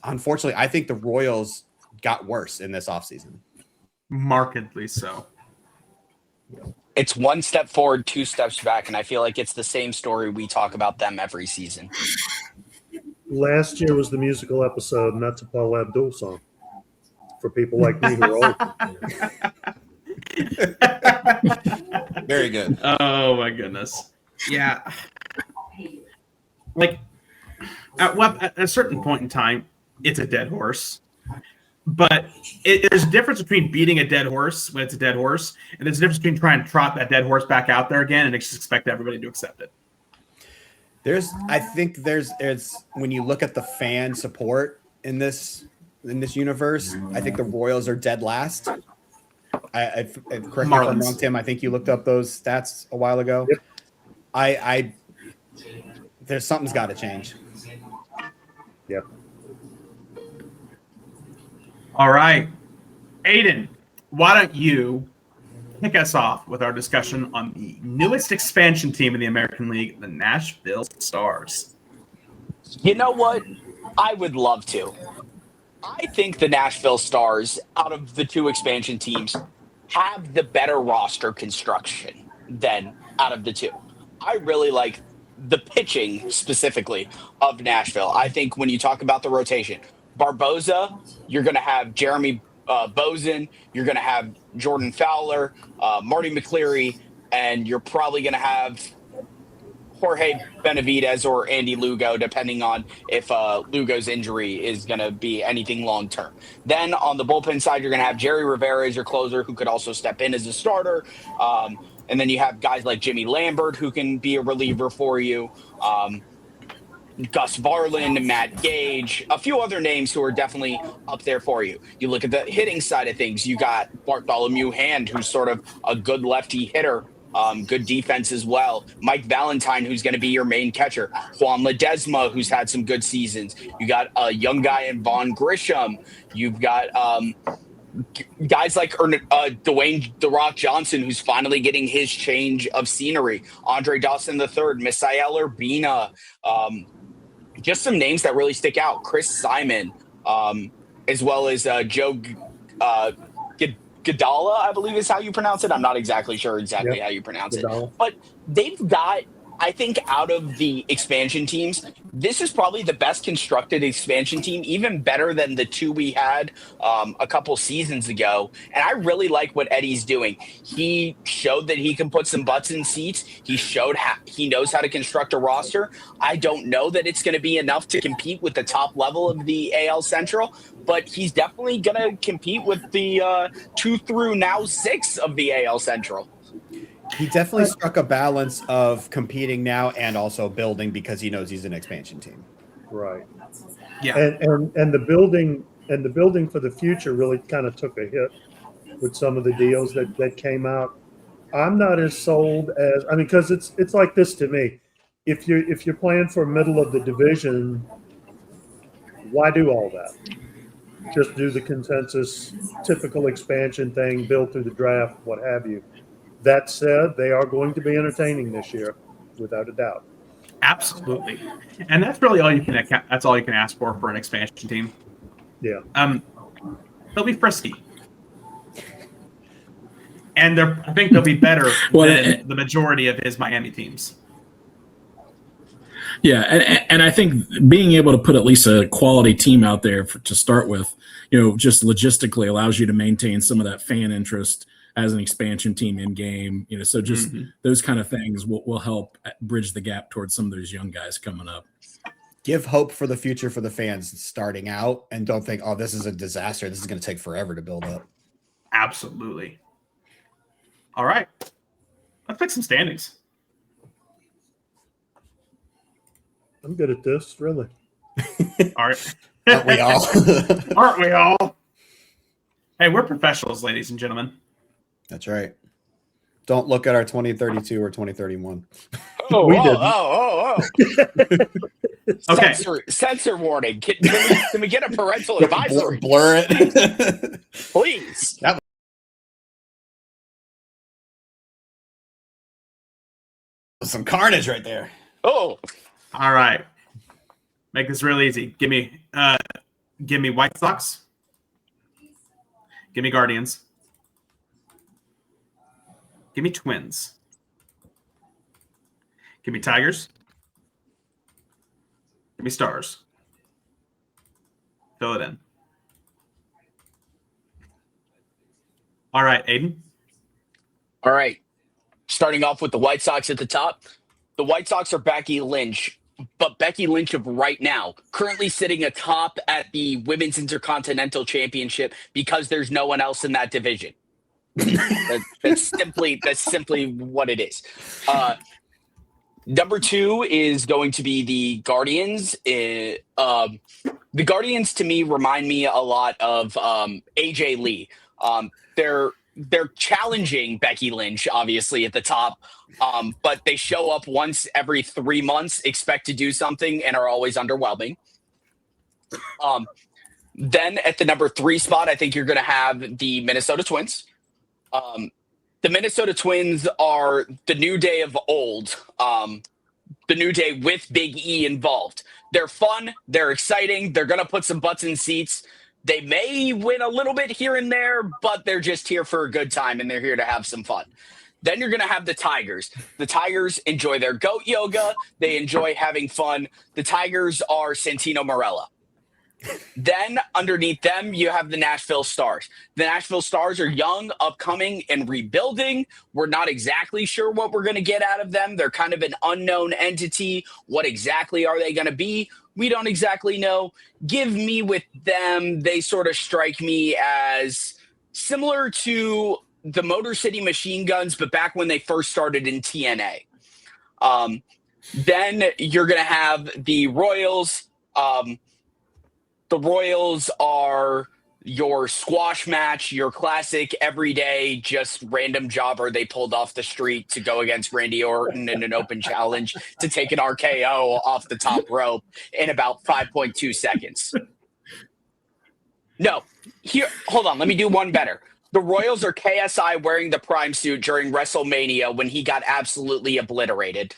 Unfortunately, I think the Royals got worse in this offseason. Markedly so. It's one step forward, 2 steps back, and I feel like it's the same story we talk about them every season. Last year was the musical episode, and that's a Paul Abdul song for people like me who are old. Very good. Oh my goodness. Yeah. Like at a certain point in time, it's a dead horse. But there's a difference between beating a dead horse when it's a dead horse, and there's a difference between trying to trot that dead horse back out there again and just expect everybody to accept it. I think there's when you look at the fan support in this universe, I think the Royals are dead last. Correct me if I'm wrong, Tim. I think you looked up those stats a while ago. Yep. There's something's got to change. Yep. All right, Aiden, why don't you kick us off with our discussion on the newest expansion team in the American League, the Nashville Stars? You know what? I would love to. I think the Nashville Stars, out of the 2 expansion teams, have the better roster construction than out of the 2. I really like the pitching specifically of Nashville. I think when you talk about the rotation, Barboza, you're going to have Jeremy Bozen, you're going to have Jordan Fowler, Marty McCleary, and you're probably going to have Jorge Benavidez or Andy Lugo, depending on if Lugo's injury is going to be anything long term. Then on the bullpen side, you're going to have Jerry Rivera as your closer, who could also step in as a starter. And then you have guys like Jimmy Lambert, who can be a reliever for you. Gus Varland, Matt Gage, a few other names who are definitely up there for you. You look at the hitting side of things, you got Bartholomew Hand, who's sort of a good lefty hitter, good defense as well. Mike Valentine, who's going to be your main catcher. Juan Ledesma, who's had some good seasons. You got a young guy in Vaughn Grisham. You've got guys like Dwayne "The Rock" Johnson, who's finally getting his change of scenery. Andre Dawson III, Misael Urbina, just some names that really stick out. Chris Simon, as well as Joe Gadala, I believe is how you pronounce it. I'm not exactly sure how you pronounce Gadala. it. But they've got, I think, out of the expansion teams, this is probably the best constructed expansion team, even better than the two we had a couple seasons ago. And I really like what Eddie's doing. He showed that he can put some butts in seats. He showed he knows how to construct a roster. I don't know that it's going to be enough to compete with the top level of the AL Central, but he's definitely going to compete with the 2 through now 6 of the AL Central. He definitely struck a balance of competing now and also building because he knows he's an expansion team. Right. Yeah. And the building for the future really kind of took a hit with some of the deals that came out. I'm not as sold as, I mean, because it's like this to me. If you're playing for middle of the division, why do all that? Just do the consensus, typical expansion thing, build through the draft, what have you. That said, they are going to be entertaining this year, without a doubt. Absolutely. And that's really all you can ask for an expansion team. Yeah. They'll be frisky. And I think they'll be better than the majority of his Miami teams. Yeah, and I think being able to put at least a quality team out there to start with, just logistically allows you to maintain some of that fan interest as an expansion team in game, so just those kind of things will help bridge the gap towards some of those young guys coming up. Give hope for the future for the fans starting out, and don't think, oh, this is a disaster. This is going to take forever to build up. Absolutely. All right. Let's pick some standings. I'm good at this, really. All right. Aren't we all? Aren't we all? Hey, we're professionals, ladies and gentlemen. That's right. Don't look at our 2032 or 2031. Okay. Censor warning. Can we get a parental advisory? Blur it. Please. That was some carnage right there. Oh. All right. Make this real easy. Give me White Sox. Give me Guardians. Give me Twins. Give me Tigers. Give me Stars. Fill it in. All right, Aiden. All right. Starting off with the White Sox at the top. The White Sox are Becky Lynch, but Becky Lynch of right now, currently sitting atop at the Women's Intercontinental Championship because there's no one else in that division. That's simply what it is. Number 2 is going to be the Guardians. The Guardians to me remind me a lot of AJ Lee. They're challenging Becky Lynch, obviously, at the top, but they show up once every 3 months, expect to do something, and are always underwhelming. Then at the number 3 spot, I think you're going to have the Minnesota Twins. The Minnesota Twins are the New Day of old, the New Day with Big E involved. They're fun. They're exciting. They're going to put some butts in seats. They may win a little bit here and there, but they're just here for a good time, and they're here to have some fun. Then you're going to have the Tigers. The Tigers enjoy their goat yoga. They enjoy having fun. The Tigers are Santino Marella. Then underneath them, you have the Nashville Stars. The Nashville Stars are young, upcoming, and rebuilding. We're not exactly sure what we're going to get out of them. They're kind of an unknown entity. What exactly are they going to be? We don't exactly know. Give me with them. They sort of strike me as similar to the Motor City Machine Guns, but back when they first started in TNA. Then you're going to have the Royals. The Royals are your squash match, your classic everyday, just random jobber they pulled off the street to go against Randy Orton in an open challenge to take an RKO off the top rope in about 5.2 seconds. No, here, hold on. Let me do one better. The Royals are KSI wearing the Prime suit during WrestleMania when he got absolutely obliterated.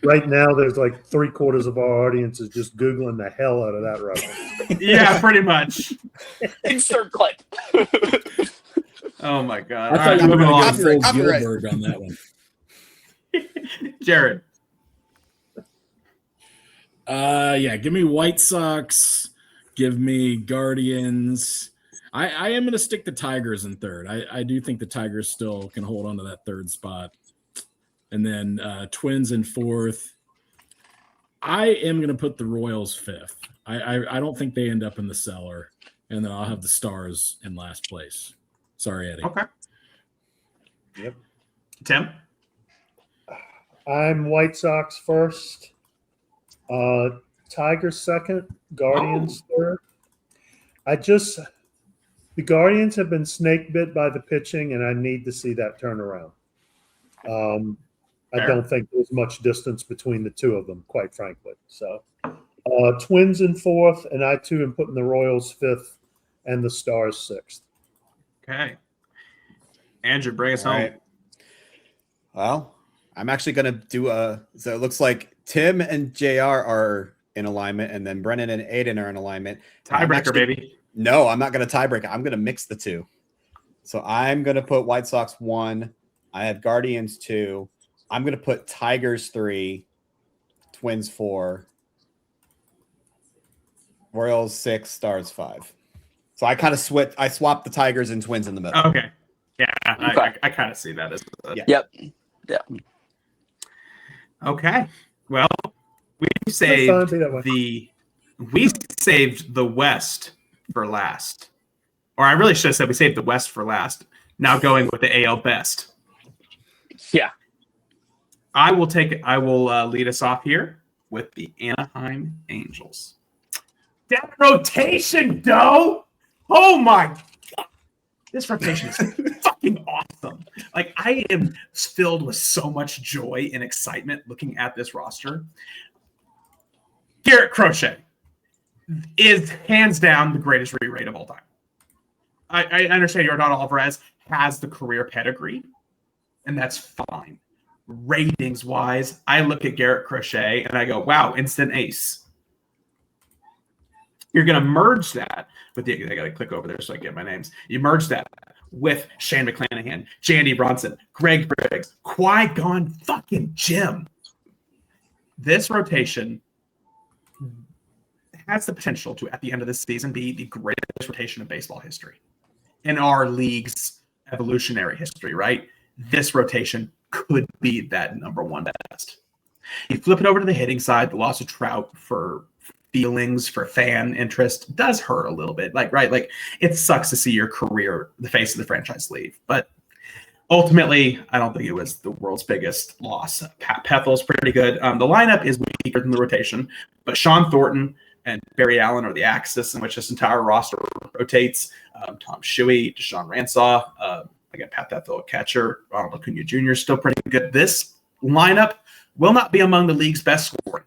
Right now, there's like 3/4 of our audience is just Googling the hell out of that reference. Yeah, pretty much. Insert clip. Oh my god! I thought you All were right, going moving to go on. full Copyright. Gilbert on that one. Jared. Yeah, give me White Sox. Give me Guardians. I am going to stick the Tigers in third. I do think the Tigers still can hold on to that third spot. And then Twins in fourth. I am going to put the Royals fifth. I don't think they end up in the cellar. And then I'll have the Stars in last place. Sorry, Eddie. Okay. Yep. Tim. I'm White Sox first, Tigers second, Guardians third. The Guardians have been snake bit by the pitching, and I need to see that turn around. I Fair. don't think there's much distance between the two of them, quite frankly. So, Twins in fourth, and I too am putting the Royals fifth and the Stars sixth. Okay. Andrew, bring us All home. right. Well, I'm actually going to do so it looks like Tim and JR are in alignment, and then Brennan and Aiden are in alignment. Tiebreaker, baby. No, I'm not going to tiebreak. I'm going to mix the two. So I'm going to put White Sox 1. I have Guardians 2. I'm going to put Tigers 3, Twins 4, Royals 6, Stars 5. So I kind of I swapped the Tigers and Twins in the middle. Okay. Yeah, Okay. I kind of see that as Yeah. Yep. Okay. Well, we Be saved that way. we saved the West for last. Or I really should have said we saved the West for last. Now going with the AL best. Yeah. I will lead us off here with the Anaheim Angels. That rotation, though. Oh my god. This rotation is fucking awesome. Like, I am filled with so much joy and excitement looking at this roster. Garrett Crochet is hands down the greatest re-rate of all time. I understand Yordan Alvarez has the career pedigree, and that's fine. Ratings wise, I look at Garrett Crochet and I go, wow, instant ace. You're going to merge that with I got to click over there so I get my names. You merge that with Shane McClanahan, Jandy Bronson, Greg Briggs, Qui-Gon fucking Jim. This rotation has the potential to, at the end of this season, be the greatest rotation in baseball history. In our league's evolutionary history, right? This rotation could be that number one best. You flip it over to the hitting side, the loss of Trout for feelings, for fan interest does hurt a little bit. Like it sucks to see your career, the face of the franchise, leave. But ultimately, I don't think it was the world's biggest loss. Pat Pethel's pretty good. The lineup is weaker than the rotation, but Sean Thornton and Barry Allen are the axis in which this entire roster rotates. Tom Shuey, Deshaun Ransaw, I got Pat Pethel, catcher. Ronald Acuna Jr. is still pretty good. This lineup will not be among the league's best scoring.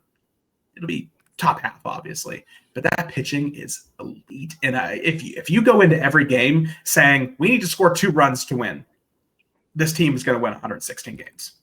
It'll be top half, obviously, but that pitching is elite. And if you go into every game saying we need to score 2 runs to win, this team is going to win 116 games.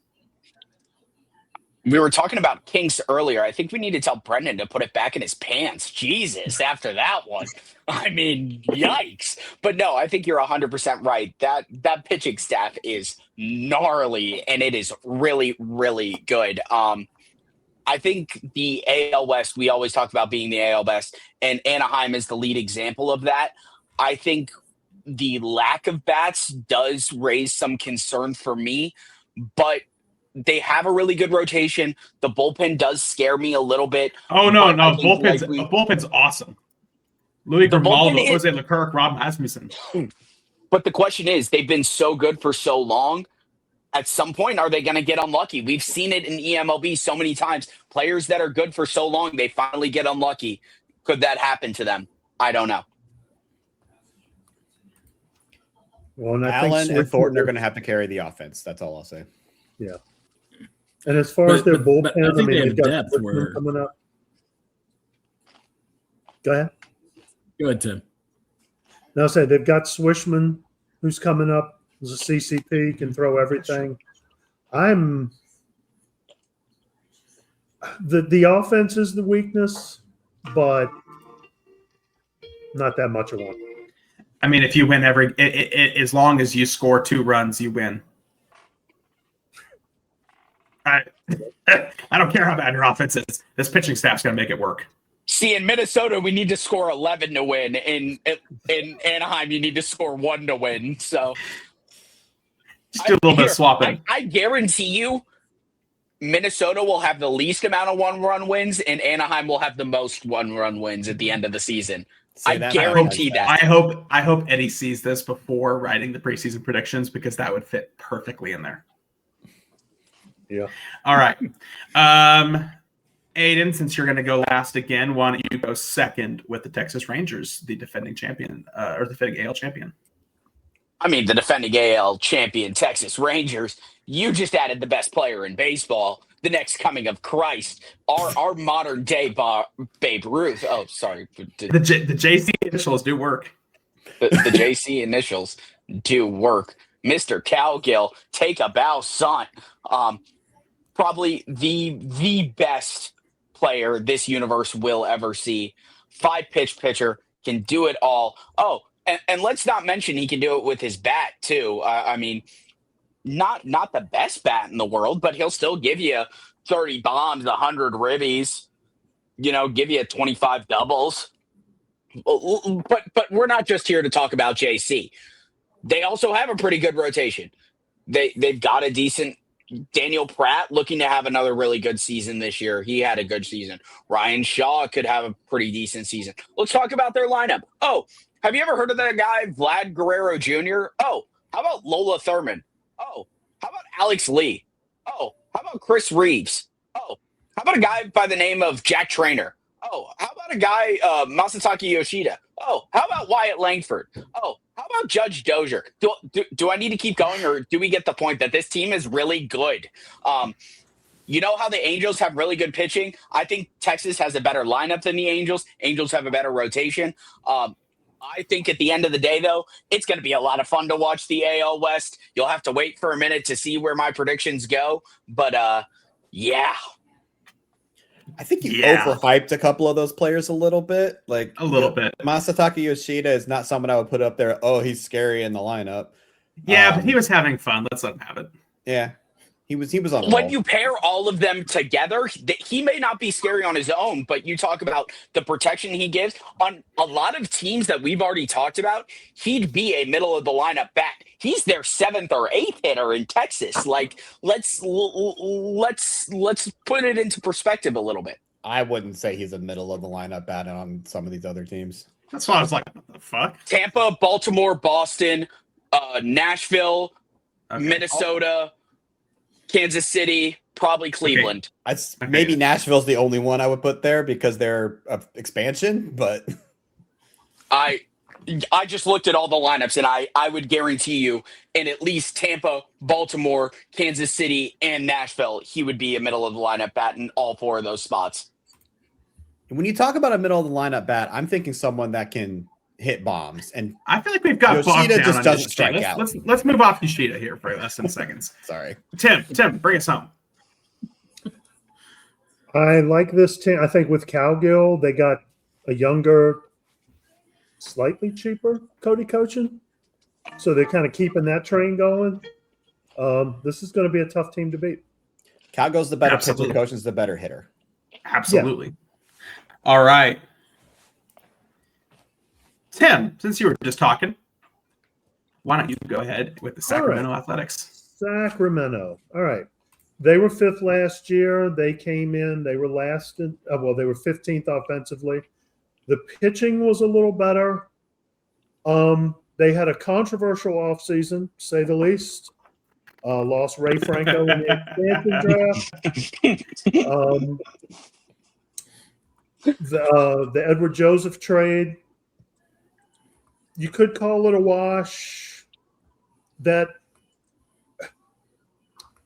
We were talking about kinks earlier. I think we need to tell Brendan to put it back in his pants. Jesus, after that one. I mean, yikes. But no, I think you're 100% right. That pitching staff is gnarly, and it is really, really good. I think the AL West, we always talk about being the AL West, and Anaheim is the lead example of that. I think the lack of bats does raise some concern for me, but they have a really good rotation. The bullpen does scare me a little bit. Oh no, but I no, think, bullpen's awesome. Louis The bullpen Grimaldo, is- Jose Leclerc, Rob Asmussen. But the question is, they've been so good for so long. At some point, are they going to get unlucky? We've seen it in eMLB so many times. Players that are good for so long, they finally get unlucky. Could that happen to them? I don't know. Well, and I Allen think and Thornton are going to have to carry the offense. That's all I'll say. Yeah. And as far as their bullpen, I think they have they've got depth Switchman where- coming up. Go ahead. Go ahead, Tim. Now, I say they've got Swishman, who's coming up as a CCP, can throw everything. The offense is the weakness, but not that much of one. I mean, if you win as long as you score 2 runs, you win. I don't care how bad your offense is. This pitching staff's going to make it work. See, in Minnesota, we need to score 11 to win. In Anaheim, you need to score 1 to win. So Just do a little bit of swapping. I guarantee you, Minnesota will have the least amount of 1-run wins, and Anaheim will have the most 1-run wins at the end of the season. Say I that guarantee now. that. I hope Eddie sees this before writing the preseason predictions, because that would fit perfectly in there. Yeah. All right. Aiden, since you're going to go last again, why don't you go second with the Texas Rangers, the defending champion, or the defending AL champion? I mean, the defending AL champion Texas Rangers. You just added the best player in baseball, the next coming of Christ, our modern day Babe Ruth. Oh, sorry. The JC initials do work. The JC initials do work. Mr. Cowgill, take a bow, son. Probably the best player this universe will ever see. 5-pitch pitcher, can do it all. Oh, and let's not mention he can do it with his bat too. I mean, not the best bat in the world, but he'll still give you 30 bombs, 100 ribbies, give you 25 doubles. But we're not just here to talk about JC. They also have a pretty good rotation. They've got a decent Daniel Pratt looking to have another really good season this year. He had a good season. Ryan Shaw could have a pretty decent season. Let's talk about their lineup. Oh, have you ever heard of that guy, Vlad Guerrero Jr.? Oh, how about Lola Thurman? Oh, how about Alex Lee? Oh, how about Chris Reeves? Oh, how about a guy by the name of Jack Trainer? Oh, how about a guy, Masataka Yoshida? Oh, how about Wyatt Langford? Oh, how about Judge Dozier? Do I need to keep going, or do we get the point that this team is really good? You know how the Angels have really good pitching? I think Texas has a better lineup than the Angels. Angels have a better rotation. I think at the end of the day, though, it's going to be a lot of fun to watch the AL West. You'll have to wait for a minute to see where my predictions go. But, yeah. I think you overhyped a couple of those players a little bit. Like A little bit. Masataka Yoshida is not someone I would put up there. Oh, he's scary in the lineup. Yeah, but he was having fun. Let's let him have it. Yeah. He was on a When roll. you pair all of them together, he may not be scary on his own, but you talk about the protection he gives on a lot of teams that we've already talked about. He'd be a middle of the lineup bat. He's their 7th or 8th hitter in Texas. Like, let's put it into perspective a little bit. I wouldn't say he's a middle of the lineup bat on some of these other teams. That's why I was like, what the fuck? Tampa, Baltimore, Boston, Nashville, Okay. Minnesota, Kansas City, probably Cleveland. Maybe Nashville's the only one I would put there because they're expansion, but I just looked at all the lineups, and I would guarantee you in at least Tampa, Baltimore, Kansas City, and Nashville, he would be a middle of the lineup bat in all 4 of those spots. when you talk about a middle of the lineup bat, I'm thinking someone that can hit bombs. And I feel like we've got bogged Yoshida down just on doesn't Yoshida. strike out. Let's move off Yoshida here for less than seconds. sorry. Tim, bring us home. I like this team. I think with Cowgill, they got a younger, slightly cheaper Cody Kochin. So they're kind of keeping that train going. This is going to be a tough team to beat. Cowgill's the better Absolutely. pitcher. Kochin's the better hitter. Absolutely. All right. Tim, since you were just talking, why don't you go ahead with the Sacramento Athletics? Sacramento. All right. They were 5th last year. They came in. They were last. They were 15th offensively. The pitching was a little better. They had a controversial offseason, to say the least. Lost Ray Franco in the expansion draft. The Edward Joseph trade, you could call it a wash. That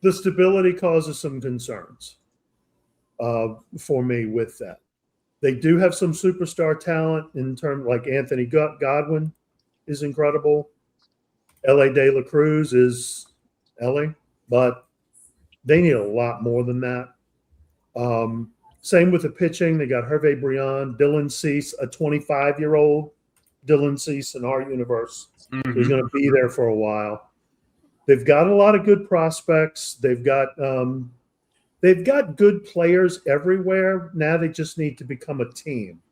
the stability causes some concerns for me with that. They do have some superstar talent in terms like Anthony Godwin is incredible. L.A. De La Cruz is Ellie, but they need a lot more than that. Same with the pitching. They got Hervé Briand, Dylan Cease, a 25-year-old Dylan Cease in our universe. Mm-hmm. Who's going to be there for a while. They've got a lot of good prospects. They've got good players everywhere. Now they just need to become a team.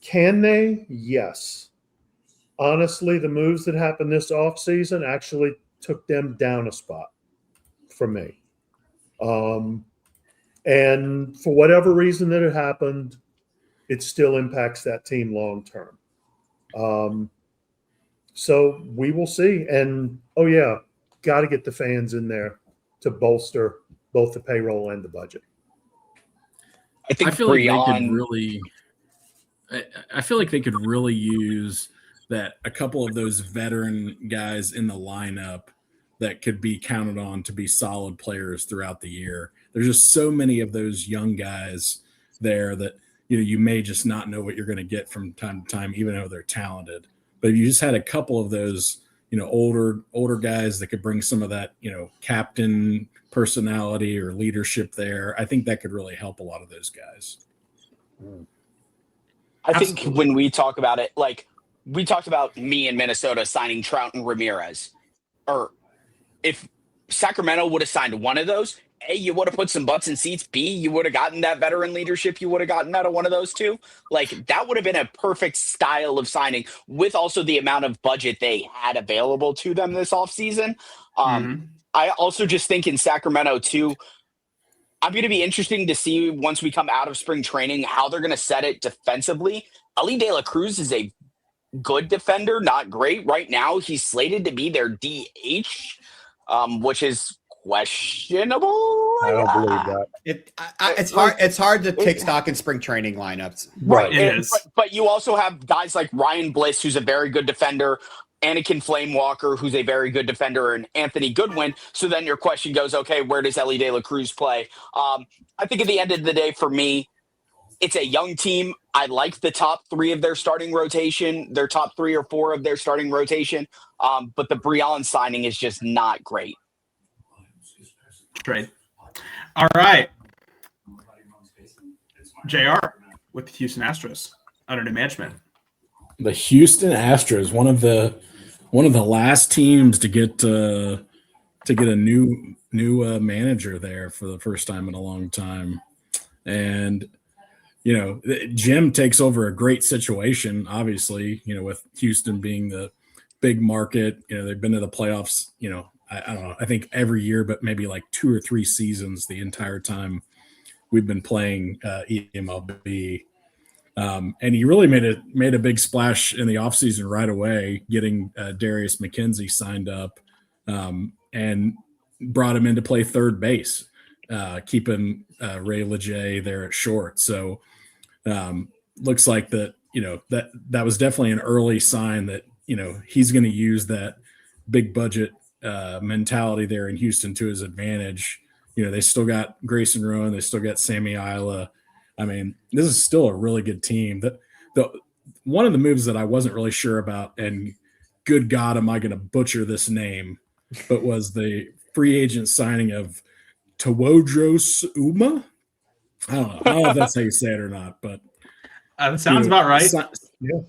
Can they? Yes. Honestly, the moves that happened this offseason actually took them down a spot for me. And for whatever reason that it happened, it still impacts that team long term. So we will see. And, got to get the fans in there to bolster both the payroll and the budget. I feel like they could really use that a couple of those veteran guys in the lineup that could be counted on to be solid players throughout the year. There's just so many of those young guys there that you may just not know what you're going to get from time to time, even though they're talented. But if you just had a couple of those, older guys that could bring some of that, captain personality or leadership there, I think that could really help a lot of those guys. I think when we talk about it, like we talked about me in Minnesota signing Trout and Ramirez, or if Sacramento would have signed one of those, A, you would have put some butts in seats. B, you would have gotten that veteran leadership. You would have gotten out of one of those two. Like that would have been a perfect style of signing with also the amount of budget they had available to them this offseason. I also just think in Sacramento too, I'm going to be interesting to see once we come out of spring training, how they're going to set it defensively. Ali De La Cruz is a good defender, not great. Right now, he's slated to be their DH, which is questionable. I don't believe that. It's hard to take stock in spring training lineups. Right. It is. But you also have guys like Ryan Bliss, who's a very good defender, Anakin Flamewalker, who's a very good defender, and Anthony Goodwin. So then your question goes, okay, where does Ellie De La Cruz play? I think at the end of the day, for me, it's a young team. I like the top 3 of their starting rotation, their top 3 or 4 of their starting rotation. But the Briand signing is just not great. Great. All right. JR with the Houston Astros under new management. The Houston Astros, one of the last teams to get a new manager there for the first time in a long time. And Jim takes over a great situation, obviously, with Houston being the big market. They've been to the playoffs, I don't know, I think every year, but maybe like 2 or 3 seasons the entire time we've been playing eMLB. And he really made a big splash in the offseason right away, getting Darius McKenzie signed up and brought him in to play third base, keeping Ray Leger there at short. So looks like that was definitely an early sign that he's going to use that big budget mentality there in Houston to his advantage. They still got Grayson Rowan, they still got Sammy Isla. I mean, this is still a really good team. The one of the moves that I wasn't really sure about, and good God, am I going to butcher this name, but was the free agent signing of Tewodros Uma I don't know. I don't know if that's how you say it or not, but That sounds about right. Yeah.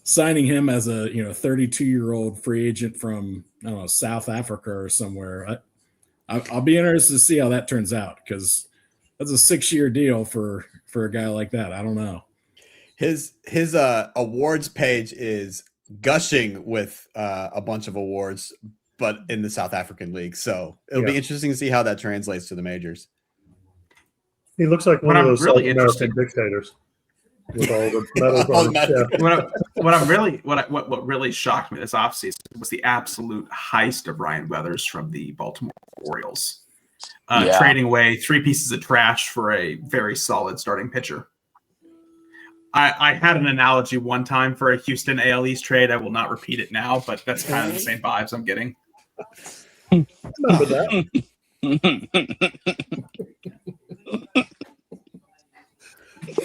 Signing him as a 32-year-old free agent from I don't know South Africa or somewhere. I'll be interested to see how that turns out because that's a 6-year deal for a guy like that. I don't know. His awards page is gushing with a bunch of awards, but in the South African League. So it'll be interesting to see how that translates to the majors. He looks like one of those South American dictators with all the medals on him. What really shocked me this offseason was the absolute heist of Ryan Weathers from the Baltimore Orioles. Trading away 3 pieces of trash for a very solid starting pitcher. I had an analogy one time for a Houston AL East trade. I will not repeat it now, but that's kind of the same vibes I'm getting. Remember that.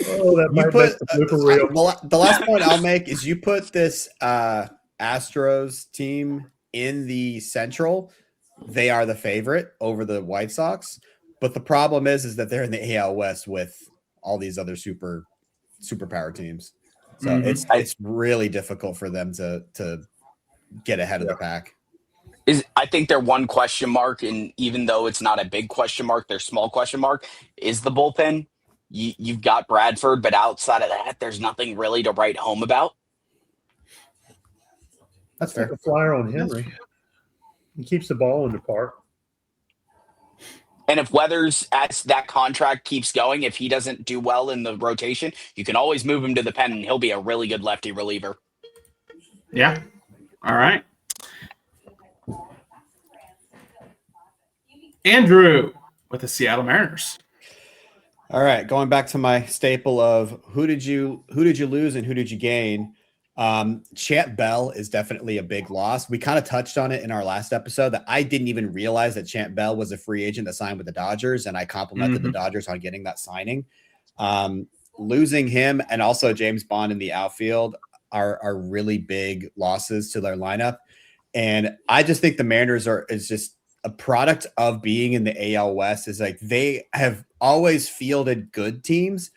Oh, that might make the blooper reel. The last point I'll make is you put this Astros team in the Central. They are the favorite over the White Sox, but the problem is that they're in the AL West with all these other superpower teams. So it's really difficult for them to get ahead of the pack. I think their one question mark, and even though it's not a big question mark, their small question mark is the bullpen. You've got Bradford, but outside of that, there's nothing really to write home about. That's fair. Take a flyer on Henry. He keeps the ball in the park. And if Weathers, as that contract keeps going, if he doesn't do well in the rotation, you can always move him to the pen, and he'll be a really good lefty reliever. Yeah. All right. Andrew with the Seattle Mariners. All right, going back to my staple of who did you lose and who did you gain? Chant Bell is definitely a big loss. We kind of touched on it in our last episode that I didn't even realize that Chant Bell was a free agent that signed with the Dodgers, and I complimented the Dodgers on getting that signing. Losing him and also James Bond in the outfield are really big losses to their lineup, and I just think the Mariners is just a product of being in the AL West. Is like they have always fielded good teams,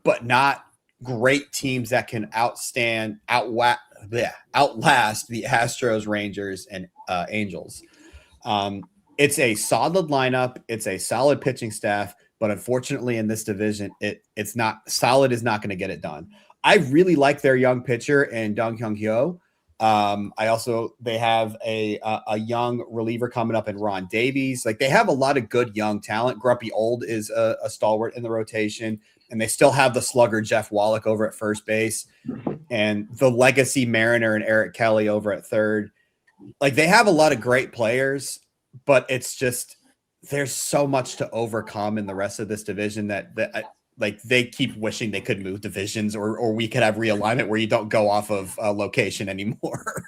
but not great teams that can outlast the Astros, Rangers, and Angels. It's a solid lineup. It's a solid pitching staff, but unfortunately in this division, it's not solid. Is not going to get it done. I really like their young pitcher in Dong Hyung Hyo. They have a young reliever coming up in Ron Davies. Like they have a lot of good young talent. Grumpy Old is a stalwart in the rotation, and they still have the slugger Jeff Wallach over at first base, and the legacy Mariner and Eric Kelly over at third. Like they have a lot of great players, but it's just there's so much to overcome in the rest of this division that they keep wishing they could move divisions or we could have realignment where you don't go off of location anymore.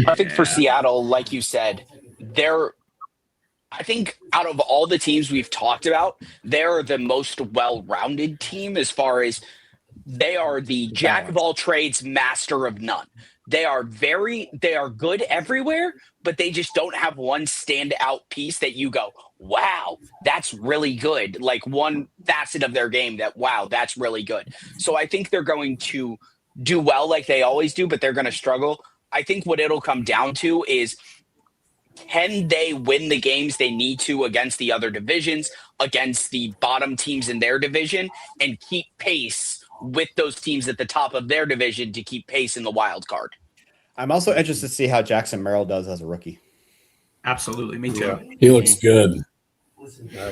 I think for Seattle, like you said, I think out of all the teams we've talked about, they're the most well-rounded team as far as they are the jack of all trades, master of none. They are good everywhere, but they just don't have one standout piece that you go, wow, that's really good. Like one facet of their game that, wow, that's really good. So I think they're going to do well like they always do, but they're going to struggle. I think what it'll come down to is, can they win the games they need to against the other divisions, against the bottom teams in their division, and keep pace with those teams at the top of their division to keep pace in the wild card? I'm also interested to see how Jackson Merrill does as a rookie. Absolutely. Me too. Yeah. He looks good.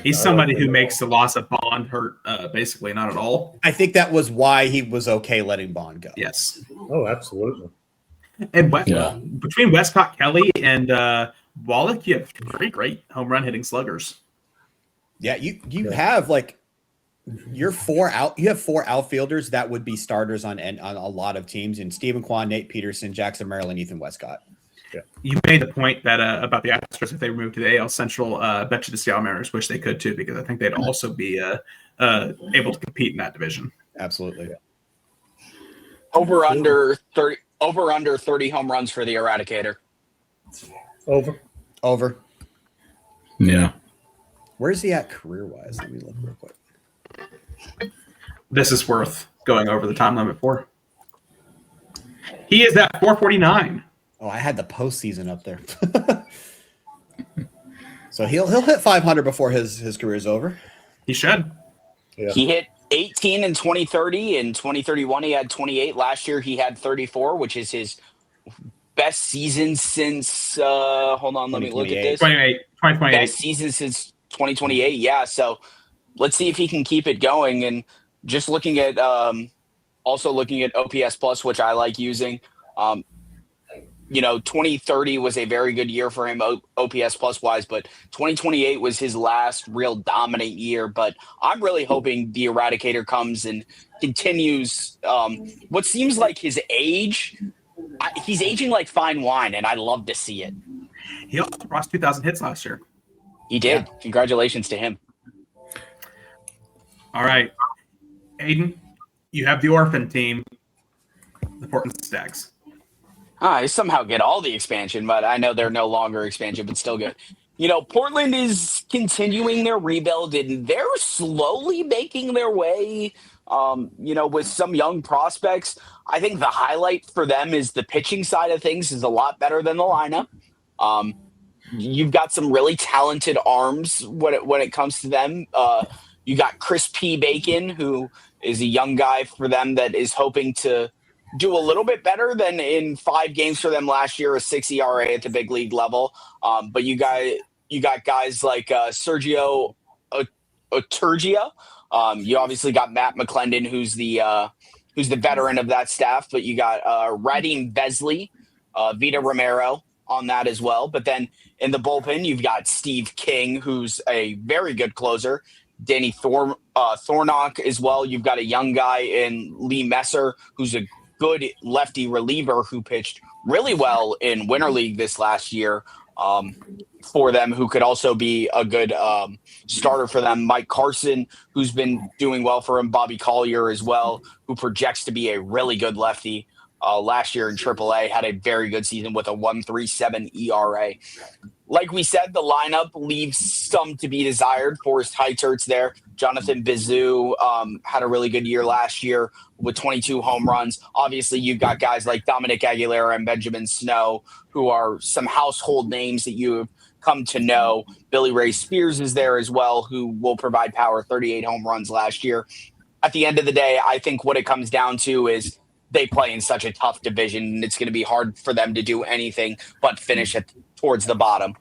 He's somebody who makes the loss of Bond hurt basically not at all. I think that was why he was okay letting Bond go. Yes. Oh, absolutely. And between Westcott, Kelly, and Wallach, you have 3 great home run hitting sluggers. Yeah, you have like you have 4 outfielders that would be starters on a lot of teams, in Stephen Kwan, Nate Peterson, Jackson Merrill, and Ethan Westcott. Yeah. You made the point that about the Astros, if they moved to the AL Central, bet you the Seattle Mariners wish they could too, because I think they'd also be able to compete in that division. Absolutely. Over under 30 home runs for the Eradicator. Over. Yeah. Where's he at career-wise? Let me look real quick. This is worth going over the time limit for. He is at 449. Oh, I had the postseason up there. So he'll hit 500 before his career's over. He should. Yeah. He hit 18 in 2030. In 2031, he had 28. Last year, he had 34, which is his best season since. Hold on, let me look at this. 2028. Best season since 2028. Yeah, so let's see if he can keep it going. And just looking at, also looking at OPS plus, which I like using. 2030 was a very good year for him, OPS plus wise, but 2028 was his last real dominant year. But I'm really hoping the Eradicator comes and continues what seems like his age. He's aging like fine wine, and I love to see it. He also crossed 2,000 hits last year. He did. Yeah. Congratulations to him. All right. Aiden, you have the orphan team, the Portland Stags. I somehow get all the expansion, but I know they're no longer expansion, but still good. Portland is continuing their rebuild, and they're slowly making their way, with some young prospects. I think the highlight for them is the pitching side of things is a lot better than the lineup. You've got some really talented arms when it comes to them. You got Chris P. Bacon, who is a young guy for them that is hoping to do a little bit better than in 5 games for them last year, a 6 ERA at the big league level. But you got guys like Sergio Oturgia. You obviously got Matt McClendon, who's the veteran of that staff. But you got Radim Besley, Vita Romero on that as well. But then in the bullpen, you've got Steve King, who's a very good closer. Danny Thornock as well. You've got a young guy in Lee Messer, who's a good lefty reliever who pitched really well in Winter League this last year for them, who could also be a good starter for them. Mike Carson, who's been doing well for him. Bobby Collier as well, who projects to be a really good lefty. Last year in AAA, had a very good season with a 1.37 ERA. Like we said, the lineup leaves some to be desired. Forrest Heightert's there. Jonathan Bizou had a really good year last year with 22 home runs. Obviously, you've got guys like Dominic Aguilera and Benjamin Snow, who are some household names that you have come to know. Billy Ray Spears is there as well, who will provide power, 38 home runs last year. At the end of the day, I think what it comes down to is they play in such a tough division, and it's going to be hard for them to do anything but finish it towards the bottom.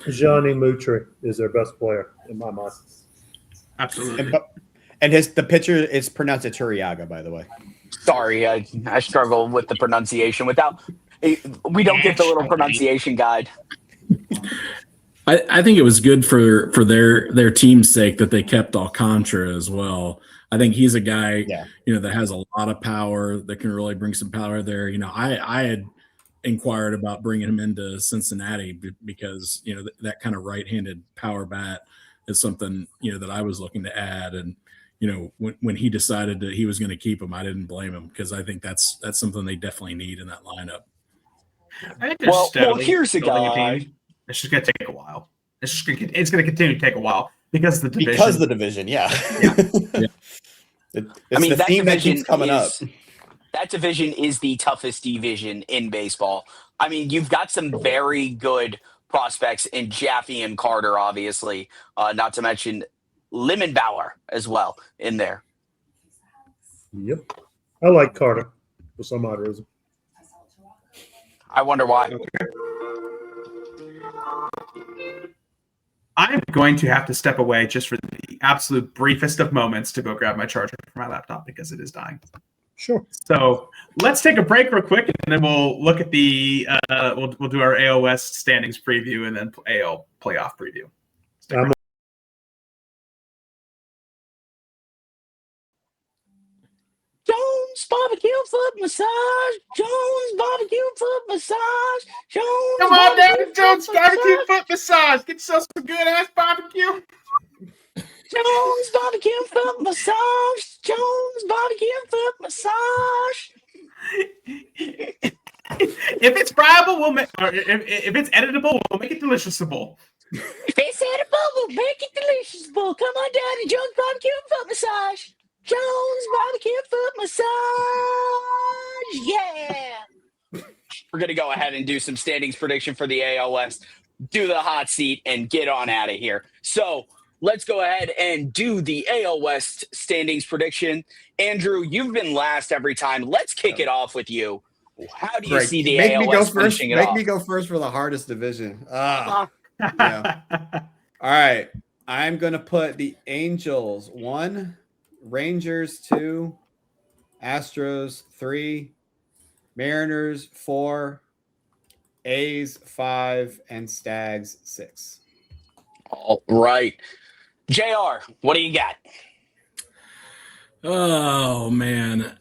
Johnny Mutri is their best player in my mind. Absolutely. And the pitcher is pronounced Turiaga, by the way. Sorry, I struggle with the pronunciation. We don't get the little pronunciation guide. I think it was good for their team's sake that they kept Alcantara as well. I think he's a guy, that has a lot of power, that can really bring some power there. I had inquired about bringing him into Cincinnati because, that kind of right-handed power bat is something, that I was looking to add. And, when he decided that he was going to keep him, I didn't blame him because I think that's something they definitely need in that lineup. I think here's a guy. It's just going to take a while. It's going to continue to take a while because the division. Because the division, yeah. That theme that division keeps coming up. That division is the toughest division in baseball. I mean, you've got some very good prospects in Jaffe and Carter, obviously, not to mention Limenbauer as well in there. Yep. I like Carter for some odd reason. I wonder why. I'm going to have to step away just for the absolute briefest of moments to go grab my charger for my laptop because it is dying. Sure. So let's take a break real quick, and then we'll look at the we'll do our AOS standings preview and then AL playoff preview. Jones barbecue foot massage. Jones barbecue foot massage. Jones. Come on down to Jones barbecue foot massage. Get yourself some good ass barbecue. Jones barbecue foot massage. Jones barbecue foot massage. If it's friable, we'll make. Or if it's editable, we'll make it deliciousable. If it's edible, we'll make it delicious, bull. Come on down to Jones Barbecue and Foot Massage. Jones Barbecue and Foot Massage. Yeah. We're going to go ahead and do some standings prediction for the AL West, do the hot seat, and get on out of here. So let's go ahead and do the AL West standings prediction. Andrew, you've been last every time. Let's kick it off with you. How do you Great. see the Make AL me go West first. finishing it Make off? me go first for the hardest division. Yeah. Yeah. All right. I'm going to put the Angels 1, Rangers 2, Astros 3, Mariners 4, A's 5, and Stags 6. All right. JR, what do you got? Oh, man.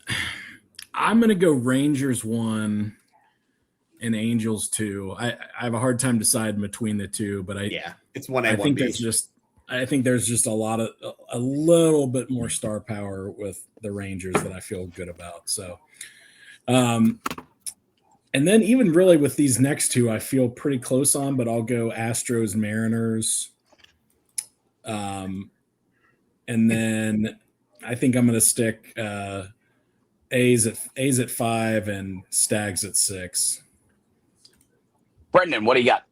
I'm going to go Rangers 1 and Angels 2. I have a hard time deciding between the two, but It's 1A, I think 1B. I think there's just a little bit more star power with the Rangers that I feel good about. So, and then even really with these next two, I feel pretty close on, but I'll go Astros, Mariners. And then I think I'm going to stick A's at 5 and Stags at 6. Brendan, what do you got?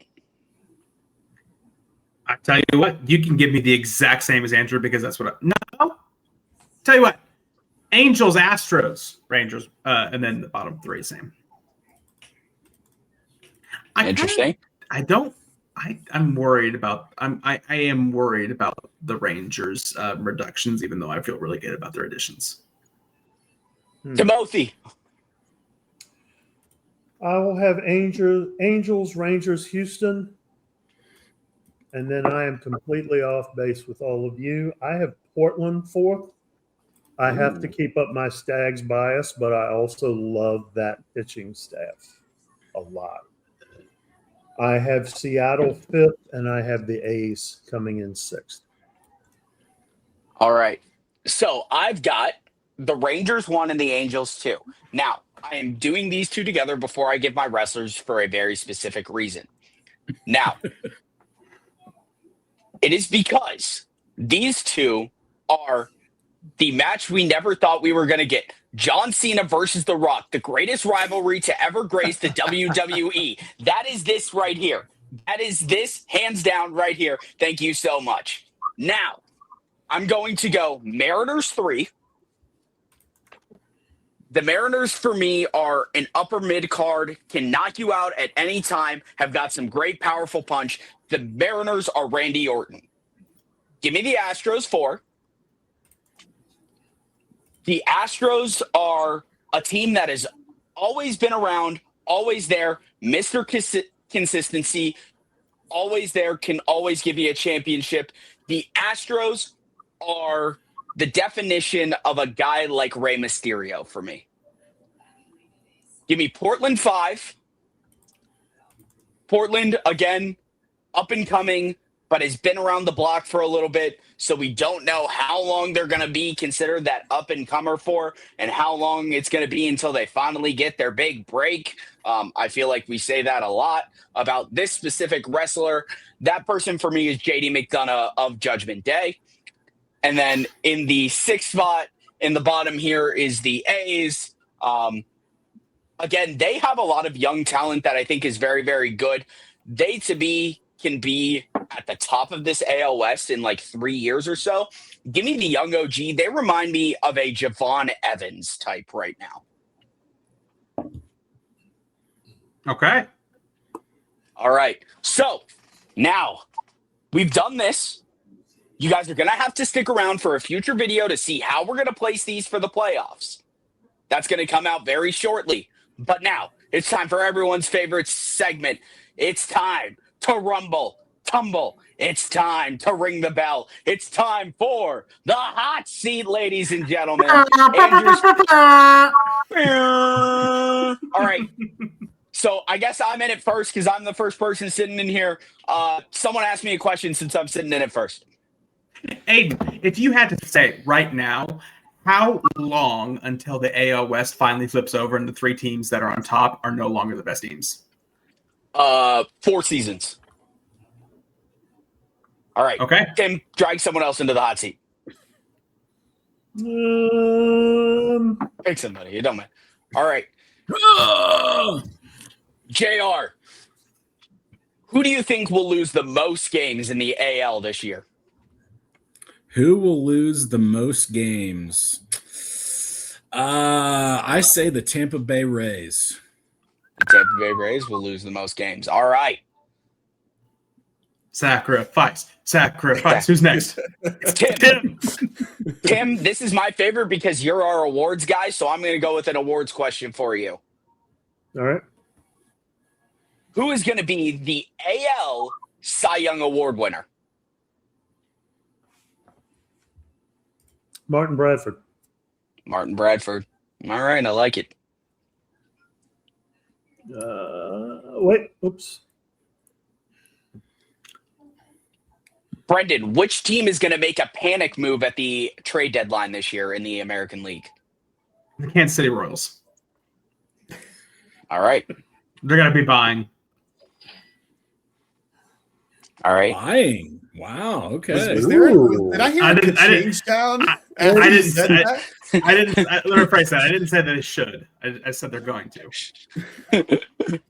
I tell you what, you can give me the exact same as Andrew because that's what no. Tell you what, Angels, Astros, Rangers, and then the bottom three same. Interesting. I'm worried about. I am worried about the Rangers reductions, even though I feel really good about their additions. Timothy. I will have Angels, Rangers, Houston. And then I am completely off base with all of you. I have Portland 4th. I have to keep up my Stags bias, but I also love that pitching staff a lot. I have Seattle 5th, and I have the A's coming in 6th. All right. So I've got the Rangers 1 and the Angels 2. Now, I am doing these two together before I give my wrestlers for a very specific reason. Now, it is because these two are the match we never thought we were going to get. John Cena versus The Rock, the greatest rivalry to ever grace the WWE. That is this right here. That is this hands down right here. Thank you so much. Now, I'm going to go Mariners 3. The Mariners, for me, are an upper mid card, can knock you out at any time, have got some great, powerful punch. The Mariners are Randy Orton. Give me the Astros 4. The Astros are a team that has always been around, always there, Mr. Consistency, always there, can always give you a championship. The Astros are the definition of a guy like Rey Mysterio for me. Give me Portland 5. Portland, again, up and coming, but has been around the block for a little bit, so we don't know how long they're going to be considered that up-and-comer for and how long it's going to be until they finally get their big break. I feel like we say that a lot about this specific wrestler. That person for me is JD McDonough of Judgment Day. And then in the 6th spot in the bottom here is the A's. Again, they have a lot of young talent that I think is very, very good. They, to me, can be at the top of this AL West in like 3 years or so. Give me the young OG. They remind me of a Javon Evans type right now. Okay. All right. So now we've done this. You guys are going to have to stick around for a future video to see how we're going to place these for the playoffs. That's going to come out very shortly. But now it's time for everyone's favorite segment. It's time to rumble, tumble. It's time to ring the bell. It's time for the hot seat, ladies and gentlemen. Andrew's... All right. So I guess I'm in it first because I'm the first person sitting in here. Someone asked me a question since I'm sitting in it first. Aiden, if you had to say right now, how long until the AL West finally flips over and the three teams that are on top are no longer the best teams? 4 seasons. All right. Okay. Tim, drag someone else into the hot seat. Pick somebody. You don't mind. All right. JR, who do you think will lose the most games in the AL this year? Who will lose the most games? I say the Tampa Bay Rays. The Tampa Bay Rays will lose the most games. All right. Sacrifice. Who's next? Tim. Tim, this is my favorite because you're our awards guy, so I'm going to go with an awards question for you. All right. Who is going to be the AL Cy Young Award winner? Martin Bradford. Martin Bradford. All right, I like it. Wait, oops. Brendan, which team is going to make a panic move at the trade deadline this year in the American League? The Kansas City Royals. All right. They're going to be buying. All right. Buying. Wow. Okay. Did I hear I a didn't- change down? I after you didn't said say- that? Let me rephrase that. I didn't say that they should. I said they're going to.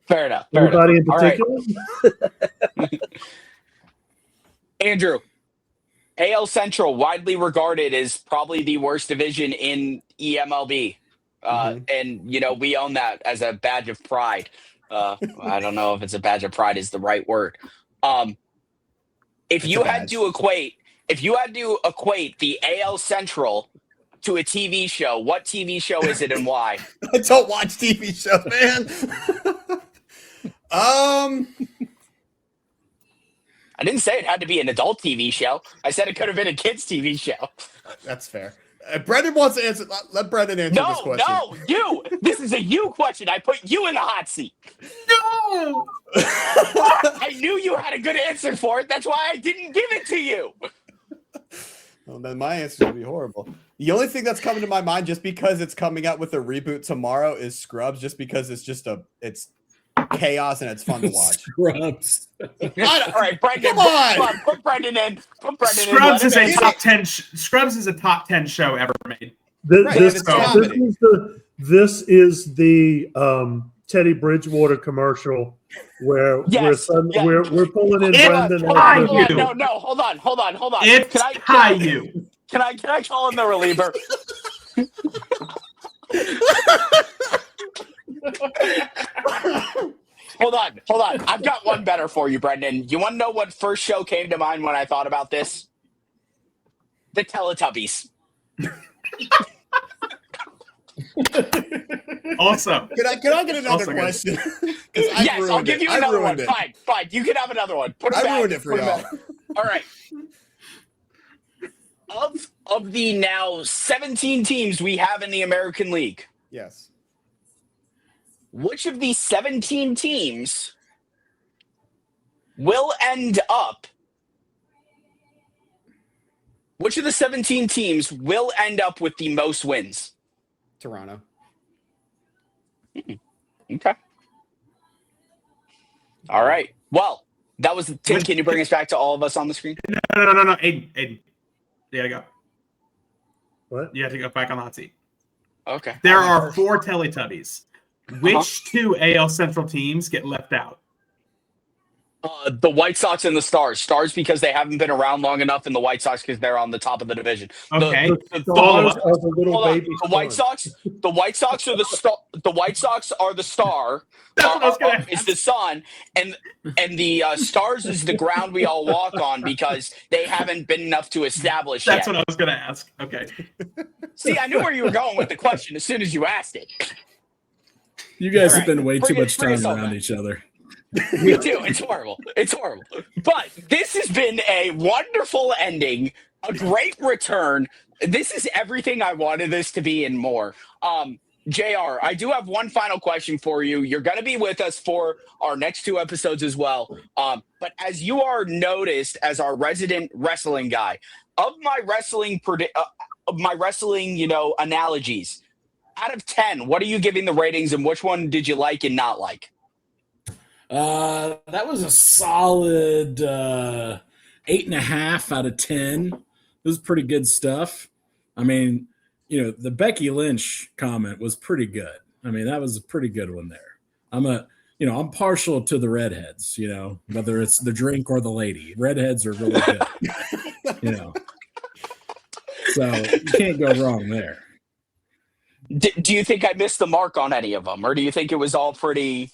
Fair enough. Anybody in All right. particular? Andrew, AL Central, widely regarded as probably the worst division in eMLB. And, we own that as a badge of pride. I don't know if it's a badge of pride is the right word. If you had to equate the AL Central to a TV show, what TV show is it and why? I don't watch TV shows, man. I didn't say it had to be an adult TV show. I said it could have been a kids' TV show. That's fair. Brendan wants to answer. Let Brendan answer this question. No, you. This is a you question. I put you in the hot seat. No! I knew you had a good answer for it. That's why I didn't give it to you. Well, then my answer will be horrible. The only thing that's coming to my mind, just because it's coming out with a reboot tomorrow, is Scrubs. Just because it's chaos and it's fun to watch. Scrubs. All right, Brendan. Come on. Put Brendan in. Scrubs is a top 10. Scrubs is a top 10 show ever made. This is the Teddy Bridgewater commercial where we're pulling in Brendan. Hold on. It's Caillou. Can I call in the reliever? Hold on. I've got one better for you, Brendan. You want to know what first show came to mind when I thought about this? The Teletubbies. Awesome. Can I get another question? Yes, I'll give you another one. Fine. You can have another one. I ruined it for y'all. All right. Of the now 17 teams we have in the American League, Yes. which of these 17 teams will end up? Which of the 17 teams will end up with the most wins? Toronto. Okay. All right. Well, that was Tim. Can you bring us back to all of us on the screen? No. Aiden. You gotta go. What? You have to go back on the hot seat. Okay. There are 4 Teletubbies. Which 2 AL Central teams get left out? The White Sox and the Stars. Stars because they haven't been around long enough, and the White Sox because they're on the top of the division. Okay. The White Sox. The White Sox are the star. The White Sox are the star. Is the sun, and the Stars is the ground we all walk on because they haven't been enough to establish That's yet. what I was going to ask. Okay. See, I knew where you were going with the question as soon as you asked it. You guys have All right. been way too Bring much time us all around back. each other. We do. It's horrible. But this has been a wonderful ending, a great return. This is everything I wanted this to be and more. JR, I do have one final question for you. You're going to be with us for our next 2 episodes as well. But as you are noticed as our resident wrestling guy, of my wrestling analogies, out of 10, what are you giving the ratings and which one did you like and not like? That was a solid 8.5 out of 10. This is pretty good stuff. I mean, the Becky Lynch comment was pretty good. I mean, that was a pretty good one there. I'm partial to the redheads, whether it's the drink or the lady. Redheads are really good, So you can't go wrong there. Do you think I missed the mark on any of them, or do you think it was all pretty?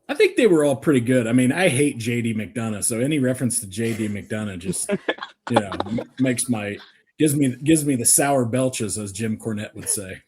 I think they were all pretty good. I mean, I hate JD McDonough, so any reference to JD McDonough just, gives me the sour belches, as Jim Cornette would say.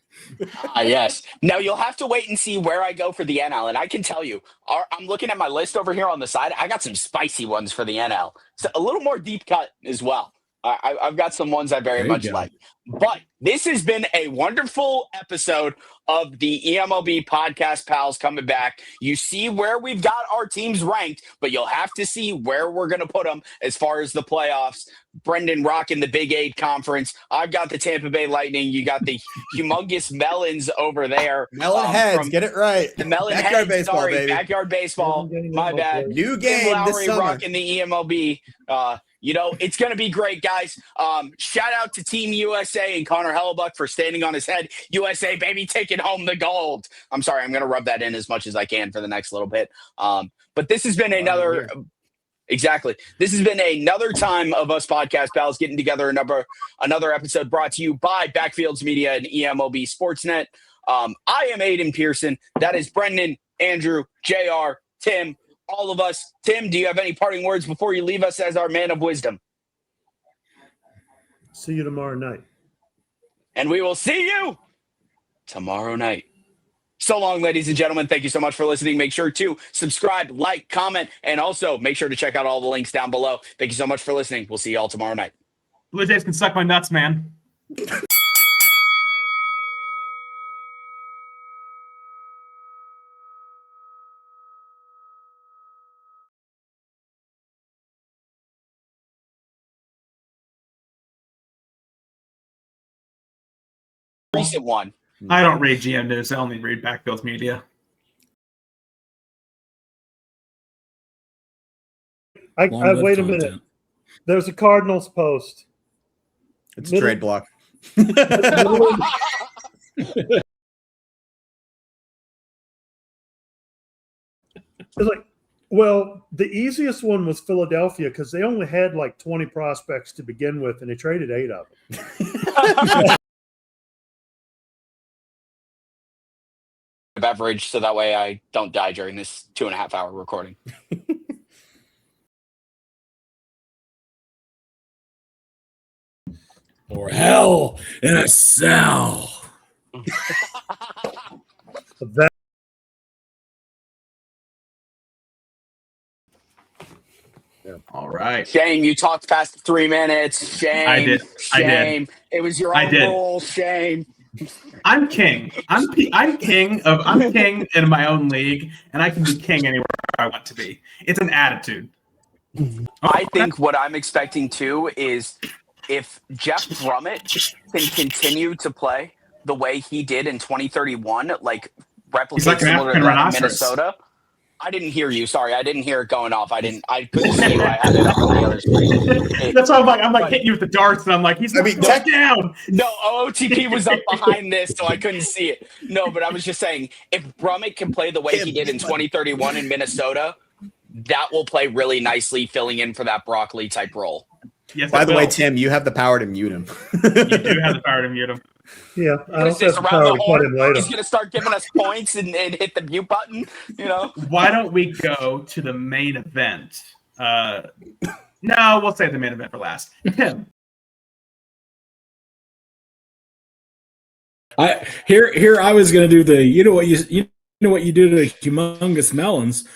Yes. Now you'll have to wait and see where I go for the NL, and I can tell you, I'm looking at my list over here on the side. I got some spicy ones for the NL, so a little more deep cut as well. I've got some ones I very much like. But this has been a wonderful episode of the eMLB Podcast Pals coming back. You see where we've got our teams ranked, but you'll have to see where we're going to put them as far as the playoffs. Brendan rocking the Big 8 conference. I've got the Tampa Bay Lightning. You got the humongous Melons over there. Melon heads, get it right. The Melon Backyard heads, baseball, sorry, baby. Backyard baseball. My bad. New Tim game this Lowry summer. rocking the eMLB. It's going to be great, guys. Shout out to Team USA and Connor Hellebuck for standing on his head. USA, baby, taking home the gold. I'm sorry, I'm going to rub that in as much as I can for the next little bit. But this has been another Exactly. This has been another time of us podcast pals getting together. Another episode brought to you by Backfields Media and eMLB Sportsnet. I am Aiden Pearson. That is Brendan, Andrew, JR, Tim, all of us. Tim, do you have any parting words before you leave us as our man of wisdom? See you tomorrow night. And we will see you tomorrow night. So long, ladies and gentlemen. Thank you so much for listening. Make sure to subscribe, like, comment, and also make sure to check out all the links down below. Thank you so much for listening. We'll see you all tomorrow night. Blue Jays can suck my nuts, man. Recent one. I don't read GM News. I only read Backfields Media. Long-lived wait a content. minute. There's a Cardinals post. It's a trade block. It's like, well, the easiest one was Philadelphia because they only had like 20 prospects to begin with, and they traded 8 of them. Beverage so that way I don't die during this 2.5 hour recording. Or hell in a cell. That All right. Shame you talked past 3 minutes. Shame. I did. Shame. It was your own rule. Shame. I'm king. I'm king in my own league, and I can be king anywhere I want to be. It's an attitude. I think what I'm expecting too is if Jeff Brummett can continue to play the way he did in 2031, like replicate similar to that in Minnesota. I didn't hear you. Sorry, I didn't hear it going off. I couldn't see you. I had it up on the other screen. That's why I'm like hitting you with the darts, and I'm like, he's down. No, OOTP was up behind this, so I couldn't see it. No, but I was just saying, if Brummett can play the way he did in 2031 in Minnesota, that will play really nicely, filling in for that Broccoli type role. Yes, by the way, Tim, you have the power to mute him. You do have the power to mute him. Yeah, I don't He's have the around power the to cut horn. him later. He's going to start giving us points and hit the mute button, Why don't we go to the main event? No, we'll save the main event for last. Tim. Here I was going to do the you know what you do to humongous melons.